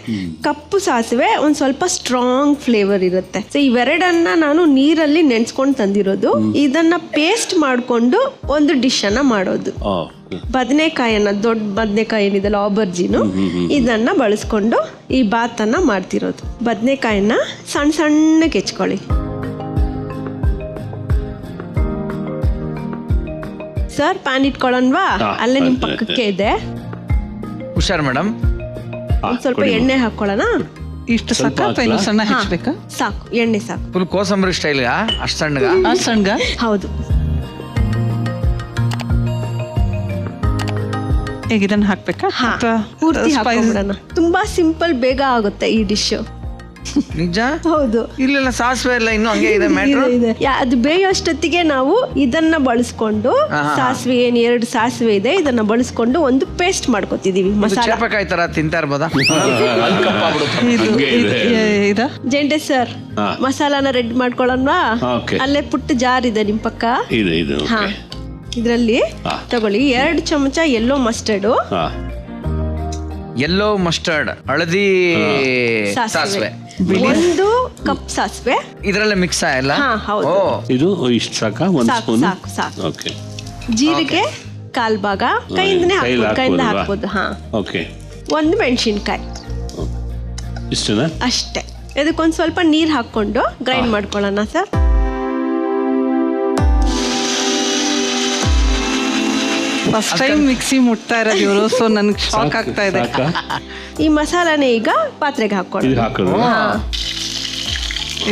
ಕಪ್ಪು ಸಾಸಿವೆ ಒಂದ್ ಸ್ವಲ್ಪ ಸ್ಟ್ರಾಂಗ್ ಫ್ಲೇವರ್ ಇರುತ್ತೆ. ಸೊ ಇವೆರಡನ್ನ ನಾನು ನೀರಲ್ಲಿ ನೆನ್ಸ್ಕೊಂಡು ತಂದಿರೋದು. ಇದನ್ನ ಪೇಸ್ಟ್ ಮಾಡ್ಕೊಂಡು ಒಂದು ಡಿಶ್ ಅನ್ನ ಮಾಡೋದು. ಬದನೆಕಾಯನ್ನ, ದೊಡ್ಡ ಬದನೆಕಾಯಿ ಏನಿದೆಲ್ಲ ಆಬರ್ಜಿನು, ಇದನ್ನ ಬಳಸ್ಕೊಂಡು ಈ ಬಾತನ್ನ ಮಾಡ್ತಿರೋದು. ಬದನೆಕಾಯನ್ನ ಸಣ್ಣ ಸಣ್ಣಗೆ ಹೆಚ್ಕೊಳ್ಳಿ. Sir PAN ಇಟ್ಕೊಳ್ಳೋಣವಾ? ಅಲ್ಲೇ ನಿಮ್ ಪಕ್ಕಕ್ಕೆ ಇದೆ. ಹುಷಾರ್ ಮೇಡಮ್. ಒಂದ್ ಸ್ವಲ್ಪ ಎಣ್ಣೆ ಹಾಕೊಳ್ಳೋಣ. ಇಷ್ಟು ಸಾಕ ಸಣ್ಣ ಹೆಚ್ಚಬೇಕಾ? ಸಾಕು, ಎಣ್ಣೆ ಸಾಕು. ಫುಲ್ ಕೋಸಂಬರಿ ಸ್ಟೈಲ್ ಅಷ್ಟು ಸಣ್ಣಗ? ಸಣ್ಣ. ಹೌದು. ಈಗ ಇದನ್ನ ಹಾಕ್ಬೇಕಾ? ಪೂರ್ತಿ ಹಾಕೊಂಡ್ಬಿಡೋಣ. ತುಂಬಾ ಸಿಂಪಲ್, ಬೇಗ ಆಗುತ್ತೆ ಈ ಡಿಶ್. ನಿಜ? ಹೌದು. ಇಲ್ಲ ಸಾಸಿವೆ ಎಲ್ಲ ಇನ್ನು ಹಂಗೆ ಇದೆ ಮ್ಯಾಟ್ರು. ಅದು ಬೇಯೋಷ್ಟೊತ್ತಿಗೆ ನಾವು ಇದನ್ನ ಬಳಸ್ಕೊಂಡು, ಸಾಸಿವೆ ಏನ್ 2 ಸಾಸಿವೆ ಇದೆ, ಇದನ್ನ ಬಳಸ್ಕೊಂಡು ಒಂದು ಪೇಸ್ಟ್ ಮಾಡ್ಕೊತಿದೀವಿ. ಮಸಾಲ ಚೇಪಕಾಯಿ ತರ ತಿಂತಾ ಇರ್ಬೋದಾ? Jende sir, ಮಸಾಲಾನ ready ಮಾಡ್ಕೊಳ್ಳೋಣವಾ? ಅಲ್ಲೇ ಪುಟ್ಟ ಜಾರ್ ಇದೆ ನಿಮ್ ಪಕ್ಕ. ಹಾ, ಇದ್ರಲ್ಲಿ ತಗೊಳ್ಳಿ 2 ಚಮಚ ಯೆಲ್ಲೋ ಮಸ್ಟರ್ಡ್. ಯೆಲ್ಲೋ ಮಸ್ಟರ್ಡ್, ಹಳದಿ ಸಾಸಿವೆ, 1 ಕಪ್ ಸಾಸಿವೆ. ಇದರಲ್ಲೇ ಮಿಕ್ಸ್ ಎಲ್ಲ? ಹೌದು. ಇದು ಇಷ್ಟು ಸಾಕಾ? 1 ಸ್ಪೂನ್. ಸಾಕು. ಓಕೆ. ಜೀರಿಗೆ 1/4 ಭಾಗ, ಕೈಯಿಂದನೇ ಹಾಕ್ಬೋದು. ಹಾ, ಓಕೆ. 1 ಮೆಣಸಿನ್ಕಾಯಿ. ಇಷ್ಟನಾ? ಅಷ್ಟೇ. ಇದಕ್ಕೊಂದು ಸ್ವಲ್ಪ ನೀರು ಹಾಕೊಂಡು ಗ್ರೈಂಡ್ ಮಾಡ್ಕೊಳ್ಳೋಣ ಸರ್. ಫಸ್ಟ್ ಟೈಮ್ ಮಿಕ್ಸಿ ಮುಟ್ತಾ ಇರೋದು ಇವರು, ಸೊ ನನ್ಗೆ ಶಾಕ್ ಆಗ್ತಾ ಇದೆ. ಈ ಮಸಾಲಾನೇ ಈಗ ಪಾತ್ರೆಗೆ ಹಾಕೊಳ್ಳೋಣ.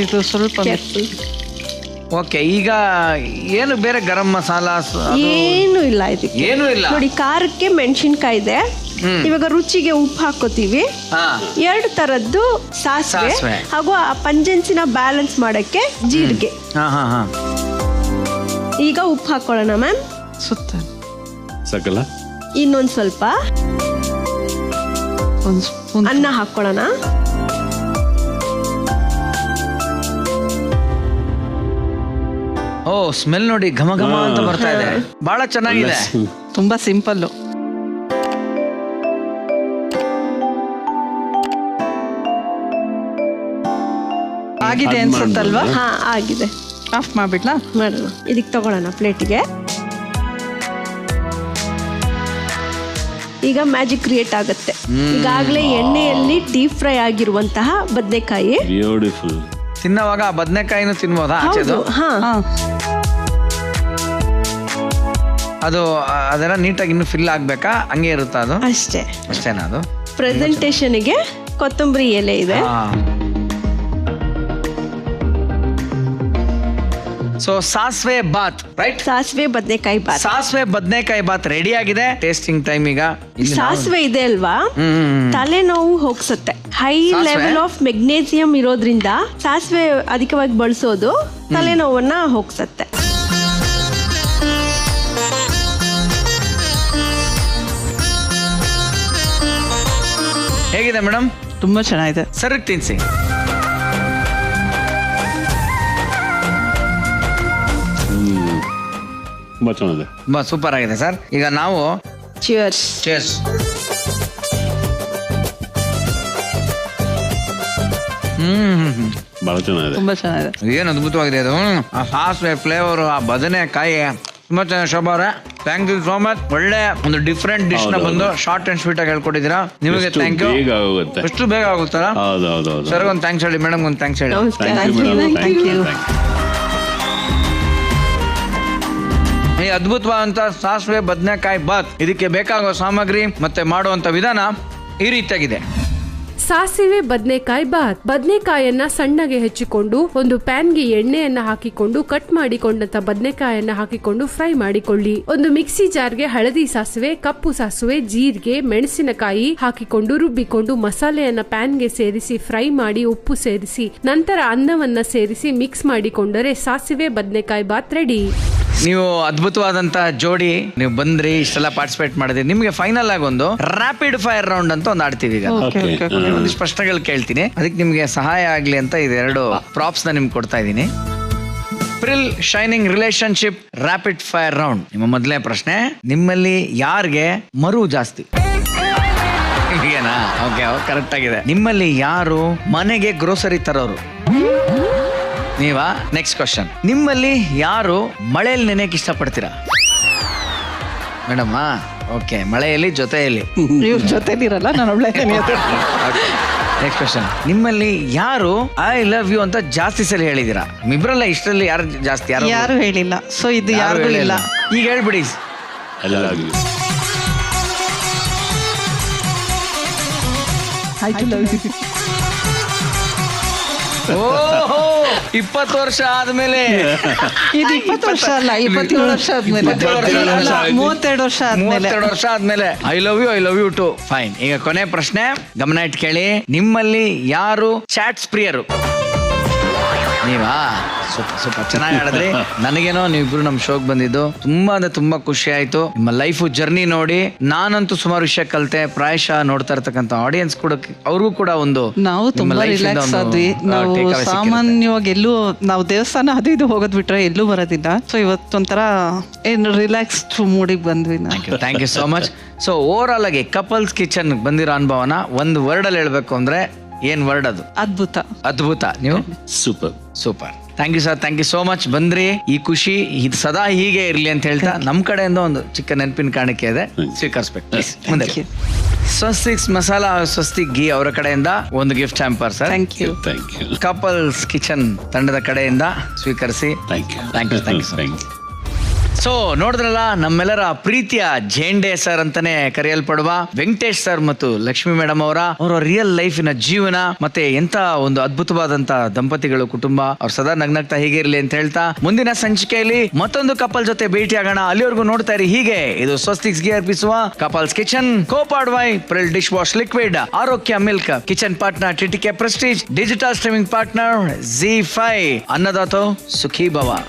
ಇದು ಸ್ವಲ್ಪ ಓಕೆ. ಈಗ ಏನು ಬೇರೆ ಗರಂ ಮಸಾಲಾ ಏನು ಇಲ್ಲ ಇದಕ್ಕೆ? ಏನು ಇಲ್ಲ. ನೋಡಿ, ಖಾರಕ್ಕೆ ಮೆಣಸಿನ್ಕಾಯಿ ಇದೆ. ಇವಾಗ ರುಚಿಗೆ ಉಪ್ಪು ಹಾಕೋತೀವಿ. 2 ತರದ್ದು ಸಾಸಿವೆ ಹಾಗೂ ಆ ಪಂಜೆನ್ಸಿನ ಬ್ಯಾಲೆನ್ಸ್ ಮಾಡಕ್ಕೆ ಜೀರಿಗೆ. ಈಗ ಉಪ್ಪು ಹಾಕೊಳ್ಳೋಣ ಮ್ಯಾಮ್. ಸುತ್ತ ಸಾಕಲ್ಲ? ಇನ್ನೊಂದು ಸ್ವಲ್ಪ ಅನ್ನ ಹಾಕೊಳ್ಳೋಣ. ಓ, ಸ್ಮೆಲ್ ನೋಡಿ, ಘಮ ಘಮ ಅಂತ ಬರ್ತಾ ಇದೆ. ಬಹಳ ಚೆನ್ನಾಗಿದೆ. ತುಂಬಾ ಸಿಂಪಲ್. ಆಗಿದೆ ಅನ್ಸುತ್ತಲ್ವಾ? ಹಾ, ಆಗಿದೆ. ಆಫ್ ಮಾಡ್ಬಿಡ್ಲಾ? ಮಾಡೋಣ. ಇದಕ್ಕೆ ತಗೊಳ್ಳೋಣ ಪ್ಲೇಟಿಗೆ. ಈಗ ಮ್ಯಾಜಿಕ್ ಕ್ರಿಯೇಟ್ ಆಗುತ್ತೆ. ಈಗಾಗಲೇ ಎಣ್ಣೆಯಲ್ಲಿ ಡೀಪ್ ಫ್ರೈ ಆಗಿರುವಂತಹ ಬದನೆಕಾಯಿ. ಬ್ಯೂಟಿಫುಲ್. ತಿನ್ನೋವಾಗ ಬದನೆಕಾಯಿನೂ ತಿನ್ಬೋದಾ ಆಚೆದು? ಅದು ಅದೆಲ್ಲ ನೀಟಾಗಿ ಇನ್ನು ಫಿಲ್ ಆಗ್ಬೇಕಾ? ಹಂಗೆ ಇರುತ್ತಾ ಅದು? ಅಷ್ಟೇನಾ ಅದು? ಪ್ರೆಸೆಂಟೇಷನ್ಗೆ ಕೊತ್ತಂಬರಿ ಎಲೆ ಇದೆ. ಸೊ ಸಾಸಿವೆ ಬಾತ್, ರೈಟ್? ಸಾಸಿವೆ ಬದನೆಕಾಯಿ ಬಾತ್. ಸಾಸಿವೆ ಬದನೆಕಾಯಿ ಬಾತ್ ರೆಡಿ ಆಗಿದೆ. ಟೇಸ್ಟಿಂಗ್ ಟೈಮ್ ಈಗ. ಸಾಸಿವೆ ಇದೆ ಅಲ್ವಾ, ತಲೆನೋವು ಹೋಗ್ಸುತ್ತೆ. ಹೈ ಲೆವೆಲ್ ಆಫ್ ಮೆಗ್ನೇಸಿಯಂ ಇರೋದ್ರಿಂದ ಸಾಸಿವೆ ಅಧಿಕವಾಗಿ ಬಳಸೋದು ತಲೆನೋವನ್ನ ಹೋಗ್ಸುತ್ತೆ. ಹೇಗಿದೆ ಮೇಡಮ್? ತುಂಬಾ ಚೆನ್ನಾಗಿದೆ. ಸರಿ, ತಿನ್ಸಿ. ತುಂಬಾ ಚೆನ್ನಾಗಿದೆ. ತುಂಬಾ ಸೂಪರ್ ಆಗಿದೆ ಸರ್. ಈಗ ನಾವು ಚಿಯರ್ಸ್. ಚಿಯರ್ಸ್. ಬಹಳ ಚೆನ್ನಾಗಿದೆ. ತುಂಬಾ ಚೆನ್ನಾಗಿದೆ. ಏನು ಅದ್ಭುತವಾಗಿದೆ ಅದು. ಆ ಸಾಸಿವೆ ಫ್ಲೇವರ್, ಆ ಬದನೆಕಾಯಿ ತುಂಬಾ ಚೆನ್ನಾಗಿ. ಶೋಭಾ ಅವರೇ, ಥ್ಯಾಂಕ್ ಯು ಸೋ ಮಚ್. ಒಳ್ಳೆ ಒಂದು ಡಿಫ್ರೆಂಟ್ ಡಿಶ್ ನ ಬಂದು ಶಾರ್ಟ್ ಅಂಡ್ ಸ್ವೀಟ್ ಆಗಿ ಹೇಳ್ಕೊಟ್ಟಿದ್ದೀರಾ. ನಿಮಗೆ ಥ್ಯಾಂಕ್ ಯು. ಎಷ್ಟು ಬೇಗ ಆಗುತ್ತಲ್ಲ? ಸರ್ ಒಂದು ಥ್ಯಾಂಕ್ಸ್ ಹೇಳಿ, ಮೇಡಮ್ ಒಂದು ಥ್ಯಾಂಕ್ಸ್ ಹೇಳಿ. Thank you. ಈ ಅದ್ಭುತವಾದಂತ ಸಾಸಿವೆ ಬದನೆಕಾಯಿ ಬಾತ್, ಇದಕ್ಕೆ ಬೇಕಾಗುವ ಸಾಮಗ್ರಿ ಮತ್ತೆ ಮಾಡುವಂತ ವಿಧಾನ ಈ ರೀತಿಯಾಗಿದೆ. ಸಾಸಿವೆ ಬದನೆಕಾಯಿ ಬಾತ್. ಬದನೆಕಾಯನ್ನ ಸಣ್ಣಗೆ ಹೆಚ್ಚಿಕೊಂಡು ಒಂದು ಪ್ಯಾನ್ಗೆ ಎಣ್ಣೆಯನ್ನ ಹಾಕಿಕೊಂಡು ಕಟ್ ಮಾಡಿಕೊಂಡಂತ ಬದನೆಕಾಯನ್ನ ಹಾಕಿಕೊಂಡು ಫ್ರೈ ಮಾಡಿಕೊಳ್ಳಿ. ಒಂದು ಮಿಕ್ಸಿ ಜಾರ್ಗೆ ಹಳದಿ ಸಾಸಿವೆ, ಕಪ್ಪು ಸಾಸಿವೆ, ಜೀರಿಗೆ, ಮೆಣಸಿನಕಾಯಿ ಹಾಕಿಕೊಂಡು ರುಬ್ಬಿಕೊಂಡು ಮಸಾಲೆಯನ್ನ ಪ್ಯಾನ್ಗೆ ಸೇರಿಸಿ ಫ್ರೈ ಮಾಡಿ ಉಪ್ಪು ಸೇರಿಸಿ ನಂತರ ಅನ್ನವನ್ನ ಸೇರಿಸಿ ಮಿಕ್ಸ್ ಮಾಡಿಕೊಂಡರೆ ಸಾಸಿವೆ ಬದನೆಕಾಯಿ ಬಾತ್ ರೆಡಿ. ನೀವು ಅದ್ಭುತವಾದಂತ ಜೋಡಿ, ನೀವು ಬಂದ್ರಿ, ಇಷ್ಟೆಲ್ಲ ಪಾರ್ಟಿಸಿಪೇಟ್ ಮಾಡಿದ್ರಿ. ನಿಮ್ಗೆ ಫೈನಲ್ ಆಗಿ ಒಂದು ರ್ಯಾಪಿಡ್ ಫೈರ್ ರೌಂಡ್ ಅಂತ ಒಂದು ಆಡ್ತೀವಿ ಈಗ. ಒಂದಿಷ್ಟು ಪ್ರಶ್ನೆಗಳು ಕೇಳ್ತೀನಿ, ಅದಕ್ಕೆ ನಿಮ್ಗೆ ಸಹಾಯ ಆಗ್ಲಿ ಅಂತ ಇದೆರಡು ಪ್ರಾಪ್ಸ್ ನ ನಿಮ್ಗೆ ಕೊಡ್ತಾ ಇದ್ದೀನಿ. Frill shining relationship rapid fire round. ನಿಮ್ಮ ಮೊದಲನೇ ಪ್ರಶ್ನೆ, ನಿಮ್ಮಲ್ಲಿ ಯಾರಿಗೆ ಮರು ಜಾಸ್ತಿ? ಹೀಗೇನಾ? ಓಕೆ, ಕರೆಕ್ಟ್ ಆಗಿದೆ. ನಿಮ್ಮಲ್ಲಿ ಯಾರು ಮನೆಗೆ ಗ್ರೋಸರಿ ತರೋರು? ನೀವಾ? ನೆಕ್ಸ್ಟ್ ಕ್ವಶನ್, ನಿಮ್ಮಲ್ಲಿ ಯಾರು ಮಳೆಯಲ್ಲಿ ನೆನೆಯಕ್ಕೆ ಇಷ್ಟಪಡ್ತೀರಾ? ಮೇಡಮ್, ಓಕೆ, ಮಳೆಯಲ್ಲಿ ಜೊತೆಯಲ್ಲಿ. ಇವ್ರ ಜೊತೆಲಿರಲ್ಲ, ನಾನು ಒಳ್ಳೆ ನೆಕ್ಸ್ಟ್ ಕ್ವಶನ್, ನಿಮ್ಮಲ್ಲಿ ಯಾರು ಐ ಲವ್ ಯು ಅಂತ ಜಾಸ್ತಿ ಸಲ ಹೇಳಿದೀರಾ? ಇಬ್ರಲ್ಲ, ಇಷ್ಟರಲ್ಲಿ ಯಾರು ಜಾಸ್ತಿ? ಯಾರು ಹೇಳಿಲ್ಲ, ಸೊ ಇದು ಯಾರಿಗೂ ಇಲ್ಲ. ಈಗ ಹೇಳ್ಬಿಡಿ. I love you. ಓಹೋ, 20 ವರ್ಷ ಆದ್ಮೇಲೆ. ಇದು 20 ವರ್ಷ ಅಲ್ಲ, 27 ವರ್ಷ ಆದ್ಮೇಲೆ, 32 ವರ್ಷ ಆದ್ಮೇಲೆ. 32 ವರ್ಷ ಆದ್ಮೇಲೆ I love you too. Fine. ಈಗ ಕೊನೆ ಪ್ರಶ್ನೆ, ಗಮನ ಇಟ್ಟು ಕೇಳಿ. ನಿಮ್ಮಲ್ಲಿ ಯಾರು ಚಾಟ್ಸ್ ಪ್ರಿಯರು? ನೀವಾ? ಸ್ವಲ್ಪ ಚೆನ್ನಾಗಿ ಆಡಿದ್ರಿ. ನನಗೇನೋ ನೀವಿಬ್ರು ನಮ್ ಶೋಕ್ ಬಂದಿದ್ದು ತುಂಬಾ ಅಂದ್ರೆ ತುಂಬಾ ಖುಷಿ ಆಯ್ತು. ನಿಮ್ಮ ಲೈಫ್ ಜರ್ನಿ ನೋಡಿ ನಾನಂತೂ ಸುಮಾರು ವಿಷಯ ಕಲಿತೆ. ಪ್ರಾಯಶಃ ನೋಡ್ತಾ ಇರ್ತಕ್ಕಂಥ ಆಡಿಯನ್ಸ್ ಕೂಡ, ಅವ್ರಿಗೂ ಕೂಡ ಒಂದು, ನಾವು ತುಂಬಾ ರಿಲ್ಯಾಕ್ಸ್ ಆದ್ವಿ. ನಾವು ಸಾಮಾನ್ಯವಾಗಿ ಎಲ್ಲೂ ನಾವು ದೇವಸ್ಥಾನ ಅದು ಇದು ಹೋಗೋದ್ ಬಿಟ್ರೆ ಎಲ್ಲೂ ಬರೋದಿಲ್ಲ. ಸೊ ಇವತ್ತೊಂಥರ ಏನು ರಿಲ್ಯಾಕ್ಸ್ ಮೂಡಿಗೆ ಬಂದ್ವಿ. Thank you so much. So over all ಆಗಿ ಕಪಲ್ಸ್ ಕಿಚನ್ ಬಂದಿರೋ ಅನುಭವನ ಒಂದು ವರ್ಡ್ ಅಲ್ಲಿ ಹೇಳ್ಬೇಕು ಅಂದ್ರೆ ಏನ್ ವರ್ಡ್ ಅದು? ಅದ್ಭುತ. ಅದ್ಭುತ. ನೀವು? Super. Thank you sir, thank you so much. ಬಂದ್ರಿ. ಈ ಖುಷಿ ಇದು ಸದಾ ಹೀಗೆ ಇರ್ಲಿ ಅಂತ ಹೇಳ್ತಾ ನಮ್ಮ ಕಡೆಯಿಂದ ಒಂದು ಚಿಕ್ಕ ನೆನಪಿನ ಕಾಣಿಕೆ ಇದೆ, ಸ್ವೀಕರಿಸ್ಬೇಕು ಪ್ಲೀಸ್. ಮುಂದೆ ಸ್ವಸ್ತಿಕ್ ಮಸಾಲಾ, ಸ್ವಸ್ತಿಕ್ ಘೀ ಅವರ ಕಡೆಯಿಂದ ಒಂದು gift hamper sir. Thank you. Couples kitchen ತಂಡದ ಕಡೆಯಿಂದ ಸ್ವೀಕರಿಸಿ. Thank you. ಸೊ ನೋಡಿದ್ರಲ್ಲ, ನಮ್ಮೆಲ್ಲರ ಪ್ರೀತಿಯ ಜೇಂಡೆ ಸರ್ ಅಂತಾನೆ ಕರೆಯಲ್ಪಡುವ ವೆಂಕಟೇಶ್ ಸರ್ ಮತ್ತು ಲಕ್ಷ್ಮಿ ಮೇಡಮ್ ಅವರ ರಿಯಲ್ ಲೈಫಿನ ಜೀವನ, ಮತ್ತೆ ಎಂತ ಒಂದು ಅದ್ಭುತವಾದಂತ ದಂಪತಿಗಳು, ಕುಟುಂಬ. ಅವ್ರು ಸದಾ ನಗ್ನಗ್ತಾ ಹೀಗೆ ಇರ್ಲಿ ಅಂತ ಹೇಳ್ತಾ ಮುಂದಿನ ಸಂಚಿಕೆಯಲ್ಲಿ ಮತ್ತೊಂದು ಕಪಲ್ ಜೊತೆ ಭೇಟಿ ಆಗೋಣ. ಅಲ್ಲಿವರೆಗೂ ನೋಡ್ತಾ ಇರಿ ಹೀಗೆ. ಇದು ಸ್ವಸ್ತಿಕ್ಸ್ ಗೆ ಅರ್ಪಿಸುವ couples kitchen, copowered by Pril dish wash liquid, Arokya milk, kitchen partner TTK Prestige, digital streaming partner ZEE5, ಅನ್ನದಾತೋ ಸುಖೀ ಭವ.